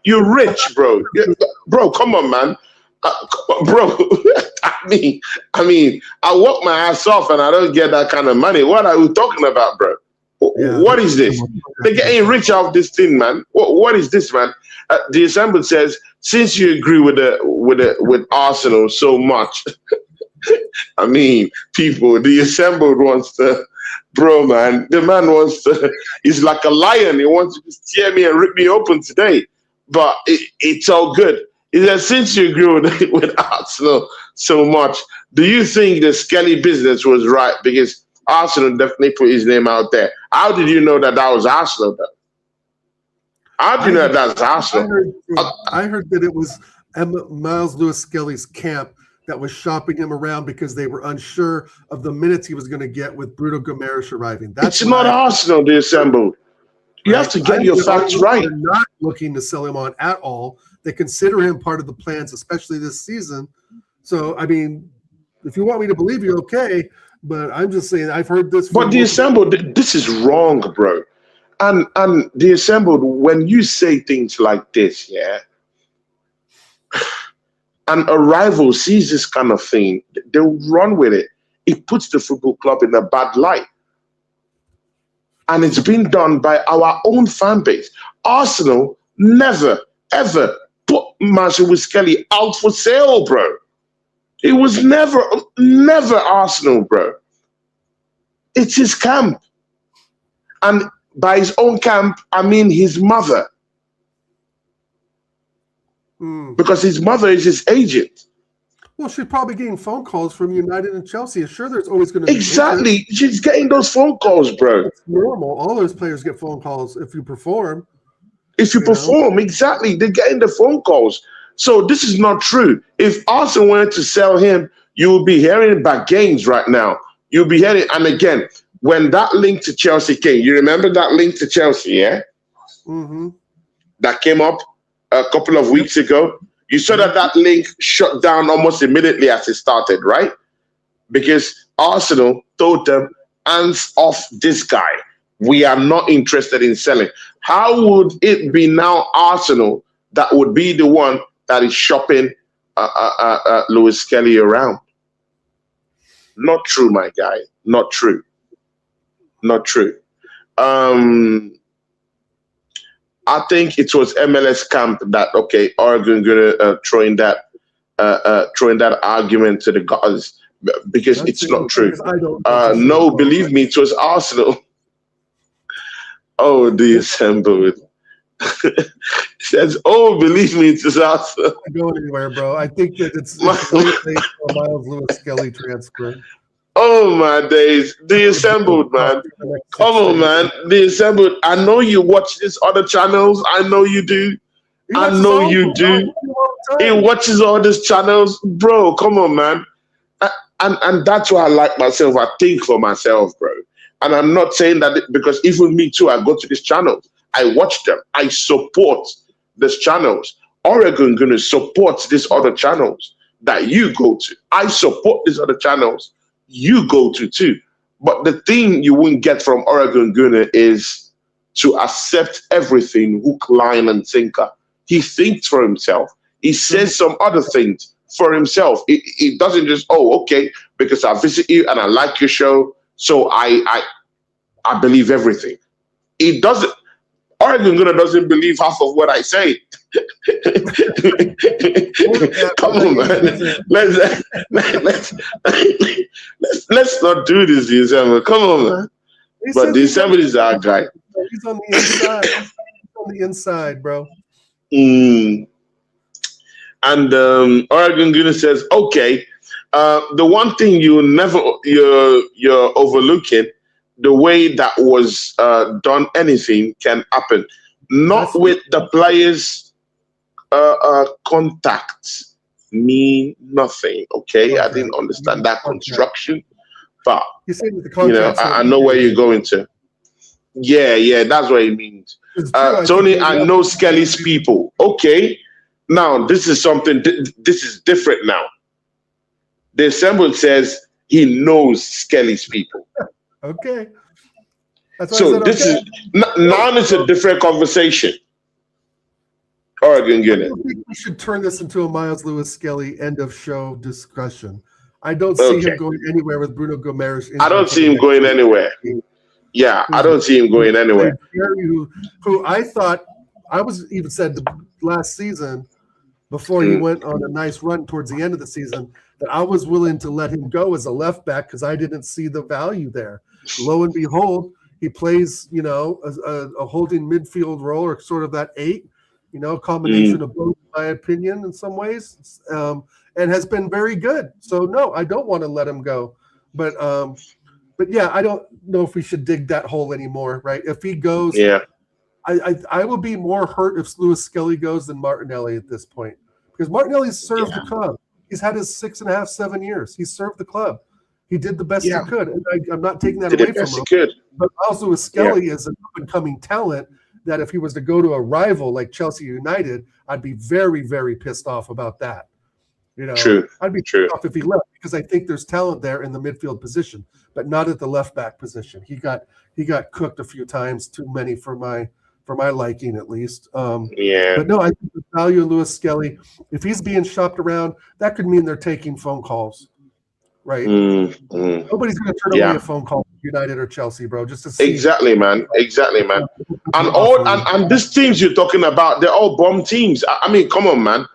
You're rich, bro. Bro, come on, man. Bro, I mean, I work my ass off and I don't get that kind of money. What are we talking about, bro? What is this? They're getting rich off this thing, man. What is this, man? The Assemble says, since you agree with Arsenal so much, I mean, people, the Assembled wants to, bro, man. The man wants to, he's like a lion. He wants to just tear me and rip me open today. But it's all good. He says, since you agree with Arsenal so much, do you think the Skelly business was right? Because Arsenal definitely put his name out there. How did you know that was Arsenal, though? How do you know that's Arsenal? I heard that it was Miles Lewis Skelly's camp that was shopping him around because they were unsure of the minutes he was going to get with Bruno Gomes arriving. That's it's not Arsenal, they assembled. You have to get your facts right. They're not looking to sell him on at all. They consider him part of the plans, especially this season. So, I mean, if you want me to believe you, okay. But I'm just saying, I've heard this. But the assembled, this is wrong, bro. And the assembled, when you say things like this, yeah, and a rival sees this kind of thing, they'll run with it. It puts the football club in a bad light. And it's been done by our own fan base. Arsenal never, ever put Miles Lewis Skelly out for sale, bro. It was never Arsenal, bro. It's his camp. And by his own camp, I mean his mother. Because his mother is his agent. Well, she's probably getting phone calls from United and Chelsea. Sure, there's always going to be exactly. She's getting those phone calls, bro. It's normal. All those players get phone calls if you perform. If you perform, exactly. They're getting the phone calls. So this is not true. If Arsenal wanted to sell him, you will be hearing about games right now. You'll be hearing, and again, when that link to Chelsea came, you remember that link to Chelsea, yeah? Mm-hmm. That came up a couple of weeks ago. You saw that link shut down almost immediately as it started, right? Because Arsenal told them, hands off this guy. We are not interested in selling. How would it be now Arsenal that would be the one that is shopping Lewis Skelly around? Not true, my guy. Not true. Not true. I think it was MLS camp that Oregon gonna throw in that argument to the guys because it's not true. No, believe me, it was Arsenal. Oh, the assembled. Says, oh, believe me, it's Arsenal. Not going anywhere, bro. I think that it's late for a Miles Lewis Skelly transfer. Oh my days, the assembled, man. Come on, man. The assembled. I know you watch these other channels. I know you do. I know you do. He watches all these channels, bro. Come on, man. And that's why I like myself. I think for myself, bro. And I'm not saying that because even me too. I go to these channels. I watch them. I support these channels. Oregon gonna support these other channels that you go to. I support these other channels you go to too. But the thing you won't get from Oregon Gunner is to accept everything hook, line, and sinker. He thinks for himself. He says some other things for himself. He doesn't just, oh, okay, because I visit you and I like your show, so I believe everything. He doesn't. Oregon Gunner doesn't believe half of what I say. Come on, man. Let's not do this, December. Come on, man. But December is our guy. He's on the inside. He's on the inside, bro. And Oregon Gunner says, okay, the one thing you're overlooking, the way that was done, anything can happen. Not with the players' contacts mean nothing. Okay, I didn't understand that construction, but I know where you're going to. Yeah, that's what it means. Tony, I know Skelly's people. Okay, now this is something. This is different now. The assembled says he knows Skelly's people. Okay. So this is now it's a different conversation. Oregon Gunner. I think we should turn this into a Miles Lewis Skelly end of show discussion. I don't see him going anywhere with Bruno Gomes. I don't see him going anywhere. Yeah, I don't see him going anywhere. Who I thought I was even said last season before he went on a nice run towards the end of the season that I was willing to let him go as a left back because I didn't see the value there. Lo and behold, he plays, a holding midfield role or sort of that 8, a combination of both, in my opinion, in some ways, and has been very good. So no, I don't want to let him go. But yeah, I don't know if we should dig that hole anymore, right? If he goes, I will be more hurt if Louis Skelly goes than Martinelli at this point, because Martinelli's served the club. He's had his 6.5, 7 years. He served the club. He did the best he could. And I'm not taking that away from him. But also with Skelly as an up-and-coming talent, that if he was to go to a rival like Chelsea United, I'd be very, very pissed off about that. You know, I'd be pissed off if he left, because I think there's talent there in the midfield position, but not at the left back position. He got cooked a few times, too many for my liking, at least. But no, I think the value of Louis Skelly, if he's being shopped around, that could mean they're taking phone calls, right? Nobody's going to turn away a phone call from United or Chelsea, bro, just to see. Exactly, man. And these teams you're talking about, they're all bomb teams. I mean, come on, man.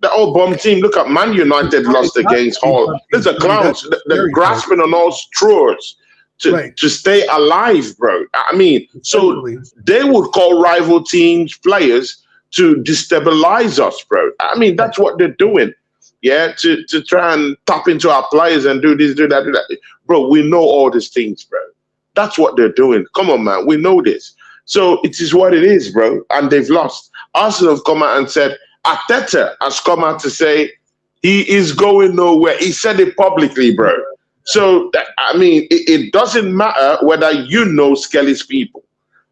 They're all bomb team. Look at Man United lost against Hull. These are clowns. They're grasping on all straws to stay alive, bro. I mean, so they would call rival teams players to destabilize us, bro. I mean, that's what they're doing. Yeah, to try and tap into our players and do this, do that, do that. Bro, we know all these things, bro. That's what they're doing. Come on, man. We know this. So it is what it is, bro. And they've lost. Arsenal have come out and said, Arteta has come out to say he is going nowhere. He said it publicly, bro. So, I mean, it doesn't matter whether you know Skelly's people,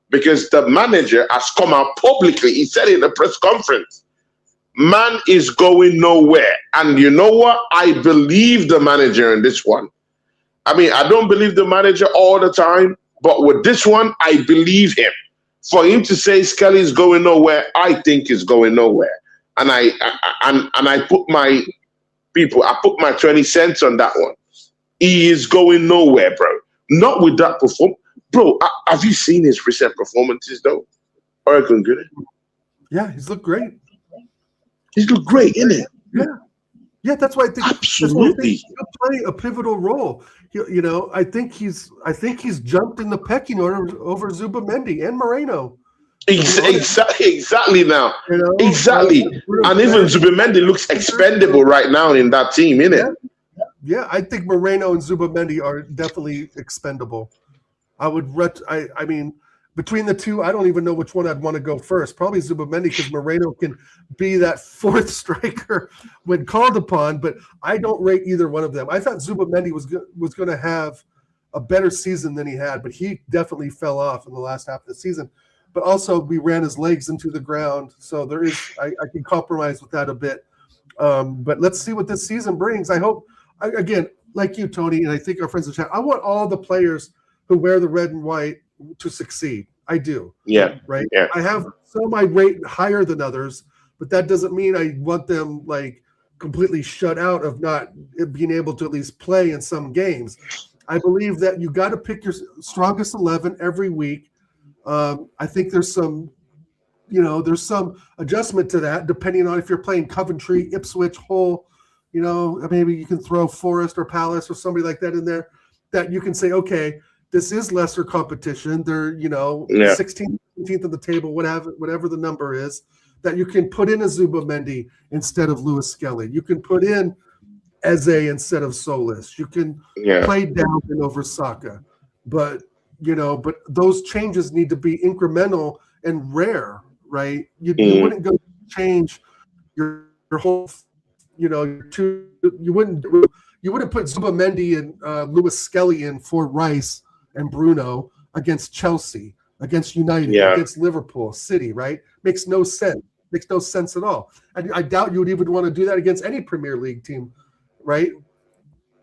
because the manager has come out publicly. He said it in a press conference. Man is going nowhere. And you know what? I believe the manager in this one. I mean, I don't believe the manager all the time, but with this one, I believe him. For him to say Skelly is going nowhere, I think he's going nowhere. And I put my 20 cents on that one. He is going nowhere, bro. Not with that performance. Bro, have you seen his recent performances, though? Oregon good. Yeah, he's looked great. He's looked great, isn't it? Yeah, that's why I think absolutely he'll play a pivotal role. You know, I think he's jumped in the pecking order over Zubamendi and Moreno. Exactly now. You know, exactly. And even Zubamendi looks expendable right now in that team, innit? Yeah, I think Moreno and Zubamendi are definitely expendable. I mean, between the two, I don't even know which one I'd want to go first. Probably Zubamendi, because Moreno can be that fourth striker when called upon, but I don't rate either one of them. I thought Zubamendi was going to have a better season than he had, but he definitely fell off in the last half of the season. But also, we ran his legs into the ground, so there is I can compromise with that a bit. But let's see what this season brings. I hope, again, like you, Tony, and I think our friends in chat, I want all the players who wear the red and white to succeed. I do. Yeah. Right? Yeah. I have some I rate higher than others, but that doesn't mean I want them like completely shut out of not being able to at least play in some games. I believe that you got to pick your strongest 11 every week. I think there's some adjustment to that depending on if you're playing Coventry, Ipswich, Hull, maybe you can throw Forest or Palace or somebody like that in there that you can say, okay, this is lesser competition. They're, 16th, 17th of the table, whatever the number is, that you can put in a Zubamendi instead of Louis Skelly. You can put in Eze instead of Solis. You can play down and over Saka. But those changes need to be incremental and rare, right? You wouldn't go change your whole, you wouldn't put Zubamendi and Louis Skelly in for Rice and Bruno against Chelsea, against United, against Liverpool, City, right? Makes no sense. Makes no sense at all. And I doubt you would even want to do that against any Premier League team, right?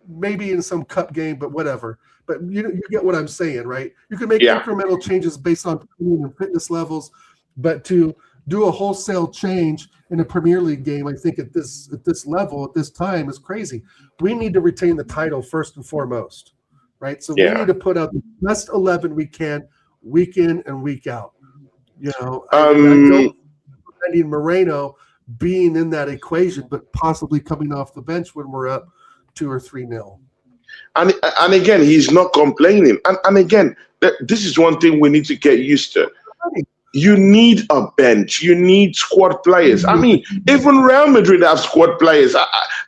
Maybe in some cup game, but whatever. But you get what I'm saying, right? You can make incremental changes based on fitness levels, but to do a wholesale change in a Premier League game, I think at this level, at this time, is crazy. We need to retain the title first and foremost, right? So we need to put out the best 11 we can, week in and week out. I don't need Moreno being in that equation, but possibly coming off the bench when we're up 2 or 3-0. And again, he's not complaining. And again, this is one thing we need to get used to. You need a bench. You need squad players. I mean, even Real Madrid have squad players.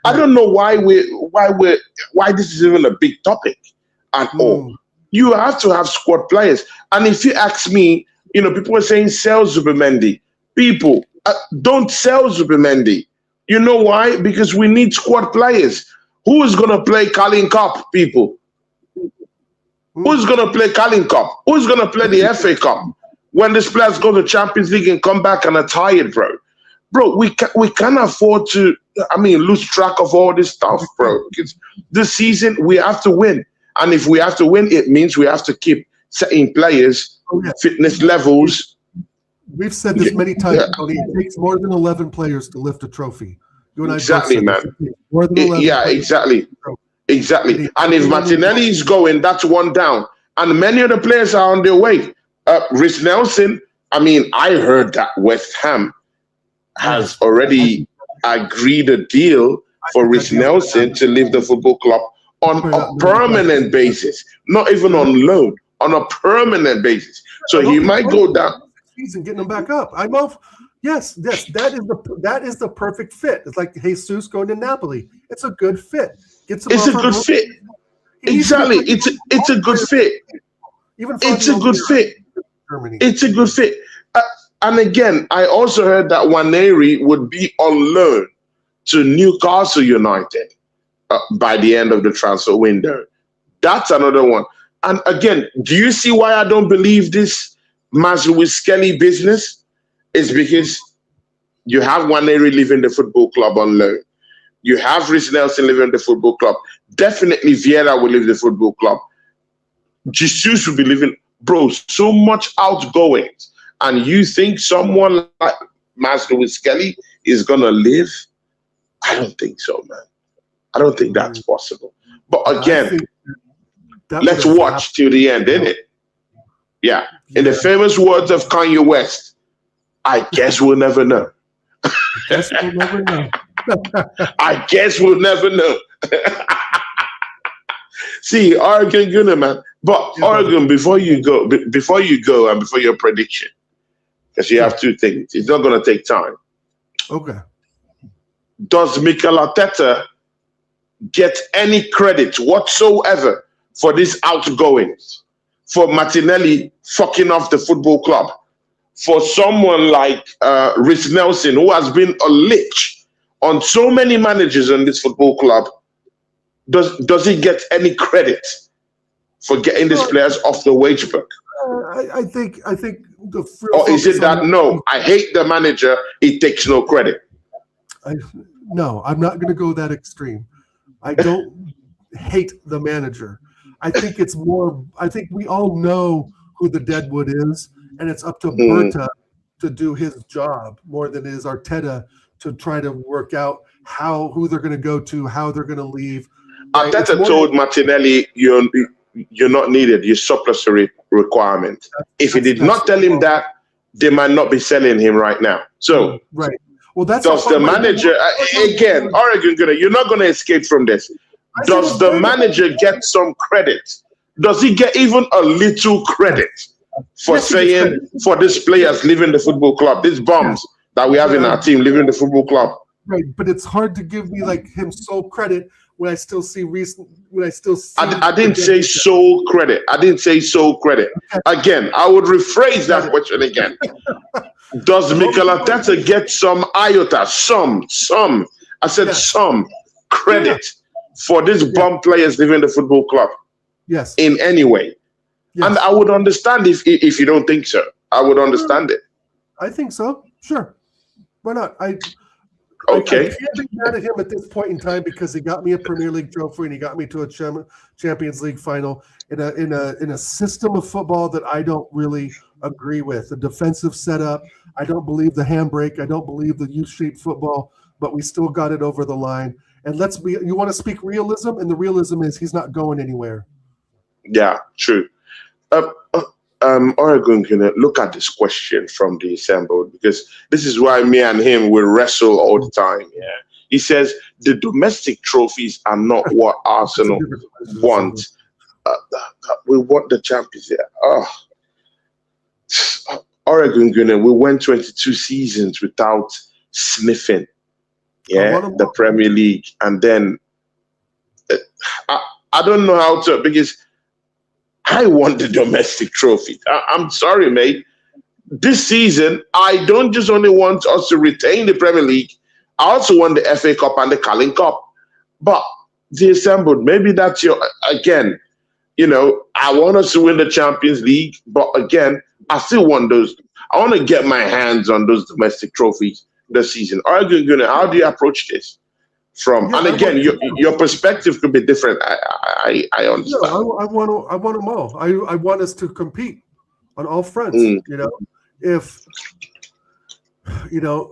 I don't know why this is even a big topic at all. You have to have squad players. And if you ask me, You know, people are saying sell Zubimendi. People, don't sell Zubimendi. You know why? Because we need squad players. Who is going to play Carling Cup, people? Who's going to play Carling Cup? Who's going to play the FA Cup? When these players go to Champions League and come back and are tired, bro. Bro, we can't afford to, lose track of all this stuff, bro. Because this season, we have to win. And if we have to win, it means we have to keep setting players, fitness levels. We've said this many times, Tony. It takes more than 11 players to lift a trophy. You and Exactly, man. More than 11 exactly. Exactly. And if Martinelli is going, that's one down. And many of the players are on their way. Rhys Nelson, I heard that West Ham has already agreed a deal for Rhys Nelson to leave the football club on a permanent basis, not even on loan, on a permanent basis. So he might go down. Season getting them back up. I know. Yes, that is the perfect fit. It's like Jesus going to Napoli. It's a good fit. It's a good fit. Exactly. It's a good fit. It's a good fit. It's a good fit. And again, I also heard that Nwaneri would be on loan to Newcastle United by the end of the transfer window. That's another one. And again, do you see why I don't believe this Mazzuwishkeli business? It's because you have Nwaneri leaving the football club on loan. You have Rhys Nelson leaving the football club. Definitely Vieira will leave the football club. Jesus will be leaving. Bro, so much outgoings. And you think someone like Mazzuwishkeli is going to live? I don't think so, man. I don't think that's possible. But again, let's watch till the end, innit? Yeah. In the famous words of Kanye West, I guess we'll never know. I guess we'll never know. See, Oregon Gunner, man. But Oregon, before you go, and before your prediction, because you have two things. It's not going to take time. Okay. Does Mikel Arteta get any credit whatsoever for these outgoings? For Martinelli fucking off the football club? For someone like Rhys Nelson, who has been a lich on so many managers in this football club, does he get any credit for getting these players off the wage book? I think the or is it that no, I hate the manager, he takes no credit? No, I'm not going to go that extreme. I don't hate the manager. I think it's more. I think we all know who the Deadwood is, and it's up to Berta to do his job more than it is Arteta to try to work out who they're going to go to, how they're going to leave. Right? Arteta told Martinelli, you're not needed. You're surplus requirement. If he did not tell him that, they might not be selling him right now. So, right. Well, that's does the manager again, Oregon, you're not going to escape from this. Does the manager get some credit? Does he get even a little credit for saying for these players leaving the football club, these bums that we have in our team leaving the football club? Right, but it's hard to give me like him sole credit when I still see I didn't say sole credit. I didn't say sole credit. Again, I would rephrase that question again. Does Mikel Arteta get some iota, some? I said some credit for these bum players leaving the football club? Yes. In any way. Yes. And I would understand if you don't think so. I would understand it. I think so. Sure. Why not? I can't be mad at him at this point in time because he got me a Premier League trophy and he got me to a Champions League final in a system of football that I don't really agree with. The defensive setup. I don't believe the handbrake. I don't believe the U-shaped football, but we still got it over the line. And you want to speak realism, and the realism is he's not going anywhere. Yeah, true. Oregon, look at this question from the assembled, because this is why me and him will wrestle all the time. Yeah, he says the domestic trophies are not what Arsenal want. We want the champions. Oregon, we went 22 seasons without sniffing. The Premier League, and then I don't know how to, because I want the domestic trophy. I'm sorry, mate. this season, I don't just only want us to retain the Premier League, I also want the FA Cup and the Carling Cup. But the assembled, maybe that's again, I want us to win the Champions League, but again, I still want those. I want to get my hands on those domestic trophies this season. How do you approach this? And again, your perspective could be different. I understand. I want them all. I want us to compete on all fronts.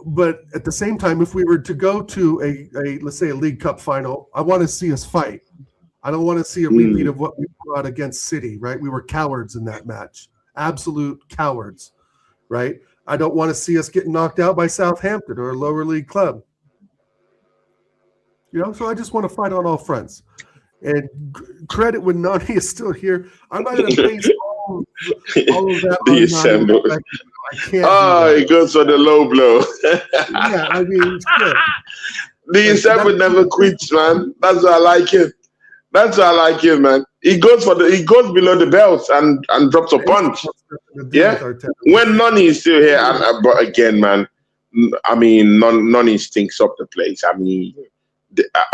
But at the same time, if we were to go to a let's say a League Cup final, I want to see us fight. I don't want to see a repeat of what we brought against City, right? We were cowards in that match, absolute cowards, right? I don't want to see us get knocked out by Southampton or a lower league club. So I just want to fight on all fronts. And credit when Nani is still here. I'm not going to base all of that on Nani. I can't. He goes for the low blow. Yeah, I mean, the December never quits, man. That's why I like him. Man. He goes below the belt and drops a punch. Yeah. When Nani is still here, but again, man, I mean, Nani stinks up the place. I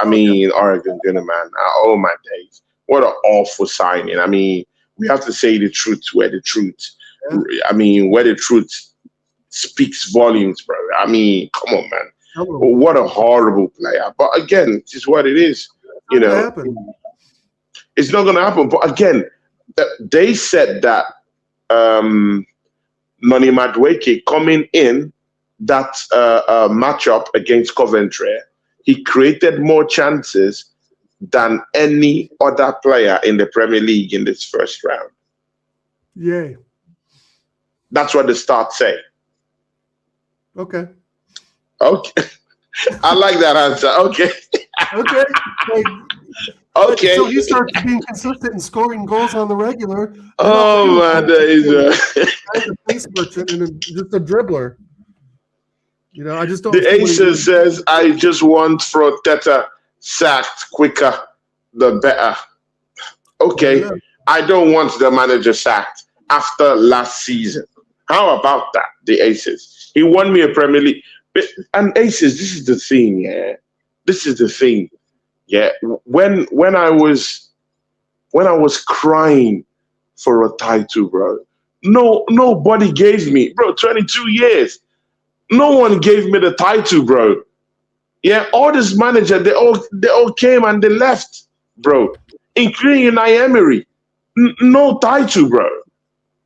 mean, Oregon, man. Oh my days, what an awful signing. I mean, we have to say the truth where the truth. Where the truth speaks volumes, bro. I mean, come on, man. What a horrible player. But again, it's just what it is. It's not going to happen. But again, they said that Noni Madueke coming in that matchup against Coventry, he created more chances than any other player in the Premier League in this first round. Yay. That's what the stats say. Okay. I like that answer. Okay. Okay. So he starts being consistent and scoring goals on the regular. Oh my days. A face merchant and just a dribbler. I just don't. The Aces says, I just want Frotetta sacked quicker, the better. Okay. Yeah. I don't want the manager sacked after last season. How about that? The Aces. He won me a Premier League. And Aces, this is the thing, yeah. This is the thing. Yeah. When I was crying for a title, bro. Nobody gave me, bro, 22 years. No one gave me the title, bro. Yeah, all this manager, they all came and they left, bro. Including Unai Emery. No title, bro.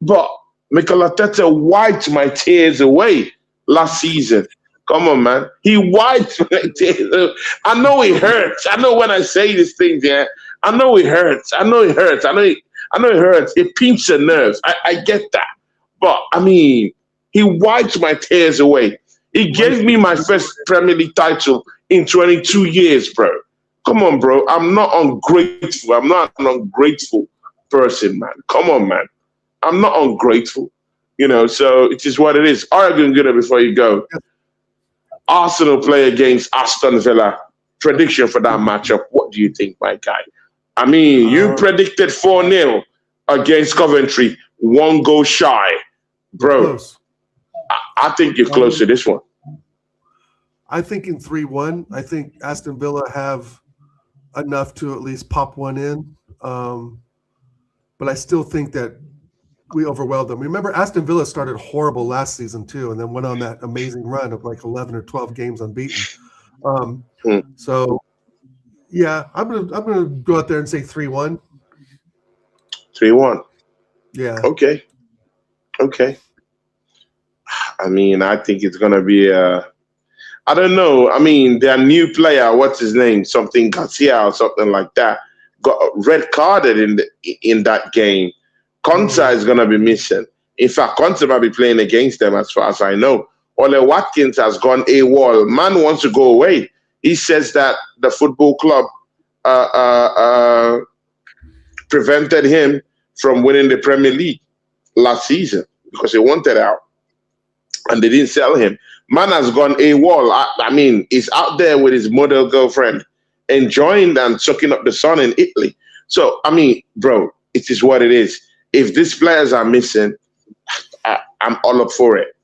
But Mikel Arteta wiped my tears away last season. Come on, man. He wiped my tears away. I know it hurts. I know when I say these things, yeah. I know it hurts. I know it hurts. It pinches the nerves. I get that. But, I mean, he wiped my tears away. He gave me my first Premier League title in 22 years, bro. Come on, bro. I'm not ungrateful. I'm not an ungrateful person, man. Come on, man. I'm not ungrateful. So it is what it is. Oregon, before you go. Arsenal play against Aston Villa. Prediction for that matchup. What do you think, my guy? I mean, you predicted 4-0 against Coventry. 1 goal shy. Bro, close. I think you're close to this one. I think in 3-1. I think Aston Villa have enough to at least pop one in. But I still think that we overwhelmed them. Remember, Aston Villa started horrible last season too, and then went on that amazing run of like 11 or 12 games unbeaten. So, yeah, I'm gonna go out there and say 3-1. 3-1. Yeah. Okay. I mean, I think it's gonna be I don't know. I mean, their new player, what's his name? Something Garcia or something like that, got red carded in that game. Konsa is going to be missing. In fact, Konsa might be playing against them as far as I know. Ole Watkins has gone AWOL. Man wants to go away. He says that the football club prevented him from winning the Premier League last season because he wanted out. And they didn't sell him. Man has gone AWOL. I mean, he's out there with his model girlfriend, enjoying and soaking up the sun in Italy. So, I mean, bro, it is what it is. If these players are missing, I'm all up for it.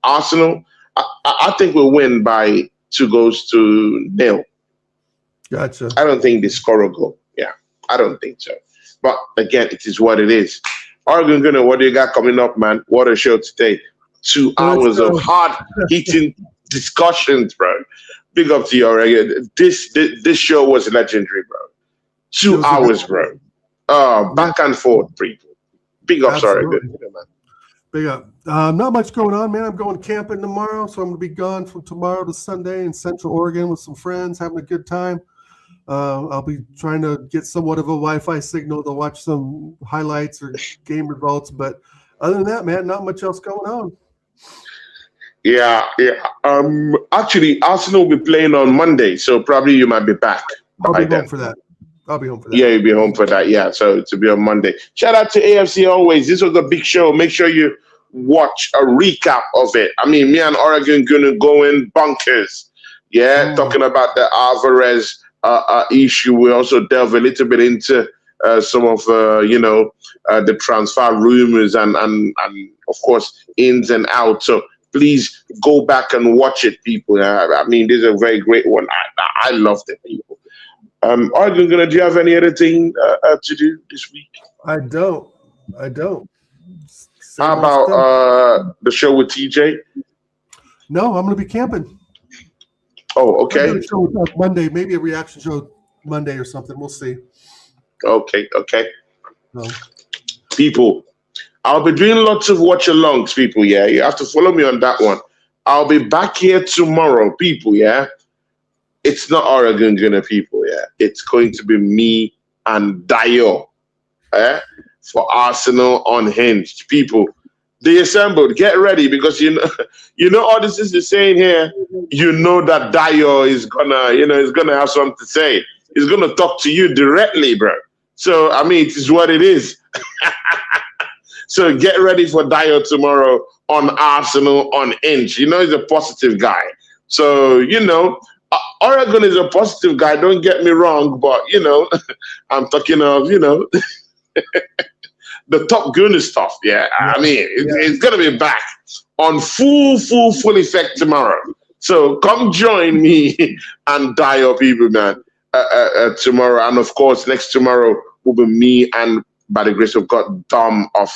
Arsenal, I think we'll win by 2-0. Gotcha. I don't think they score a goal. Yeah, I don't think so. But again, it is what it is. Oregon Gunner, what do you got coming up, man? What a show today. 2 hours of hard-hitting discussions, bro. Big up to you, Oregon. This show was legendary, bro. 2 hours, bro. Back and forth, people. Big up, Oregon. Big up. Not much going on, man. I'm going camping tomorrow, so I'm going to be gone from tomorrow to Sunday in Central Oregon with some friends, having a good time. I'll be trying to get somewhat of a Wi-Fi signal to watch some highlights or game results. But other than that, man, not much else going on. Yeah. Actually, Arsenal will be playing on Monday, so probably you might be back. I'll be home for that. Yeah, you'll be home for that. Yeah, so to be on Monday. Shout out to AFC always. This was a big show. Make sure you watch a recap of it. I mean, me and Oregon gonna go in bonkers. Yeah, talking about the Alvarez issue. We also delve a little bit into some of the transfer rumors and of course ins and outs. So please go back and watch it, people. I mean, this is a very great one. I loved it, people. Oregon, do you have any other thing to do this week? I don't. How about the show with TJ? No, I'm going to be camping. Oh, okay. A show Monday, maybe a reaction show Monday or something. We'll see. Okay. No. People, I'll be doing lots of watch-alongs, people, yeah? You have to follow me on that one. I'll be back here tomorrow, people, yeah? It's not Oregon Gunner, people, yeah? It's going to be me and Dio, for Arsenal Unhinged. People, they assembled. Get ready, because you know all this is saying here. You know that Dio is gonna have something to say. He's gonna talk to you directly, bro. So I mean, it is what it is. So get ready for Dio tomorrow on Arsenal Unhinged. You know he's a positive guy. So Oregon is a positive guy. Don't get me wrong, but I'm talking of the Top Gunner stuff. Yeah, I mean, it's gonna be back on full effect tomorrow. So come join me and Dio, people, man, tomorrow. And of course, next tomorrow will be me and, by the grace of God, Dom of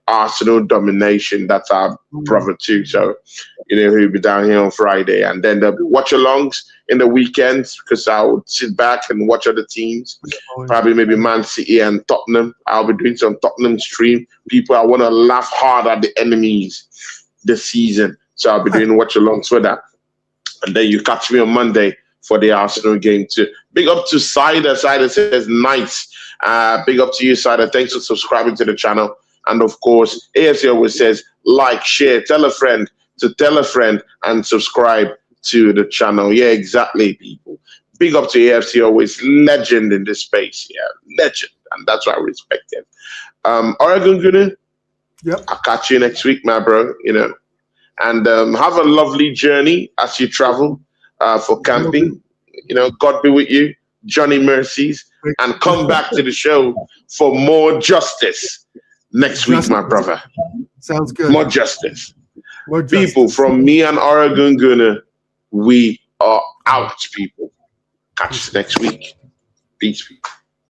Arsenal Domination. That's our brother too. So he'll be down here on Friday, and then there'll be watch-alongs in the weekends, because I would sit back and watch other teams, probably maybe Man City and Tottenham. I'll be doing some Tottenham stream. People, I want to laugh hard at the enemies this season, so I'll be doing watch-alongs for that. And then you catch me on Monday for the Arsenal game too. Big up to Cider. Cider says nice. Big up to you, Cider. Thanks for subscribing to the channel. And of course, AFC always says like, share, tell a friend to tell a friend, and subscribe to the channel. Yeah, exactly, people. Big up to AFC always, legend in this space. Yeah, legend, and that's why I respect him. Oregon Gunner, yep. I'll catch you next week, my bro. And have a lovely journey as you travel for camping. God be with you, Johnny Mercies, and come back to the show for more justice next week, my brother. Sounds good. More justice. People, from me and Oregon Gunner, we are out, people. Catch us next week. Peace, people.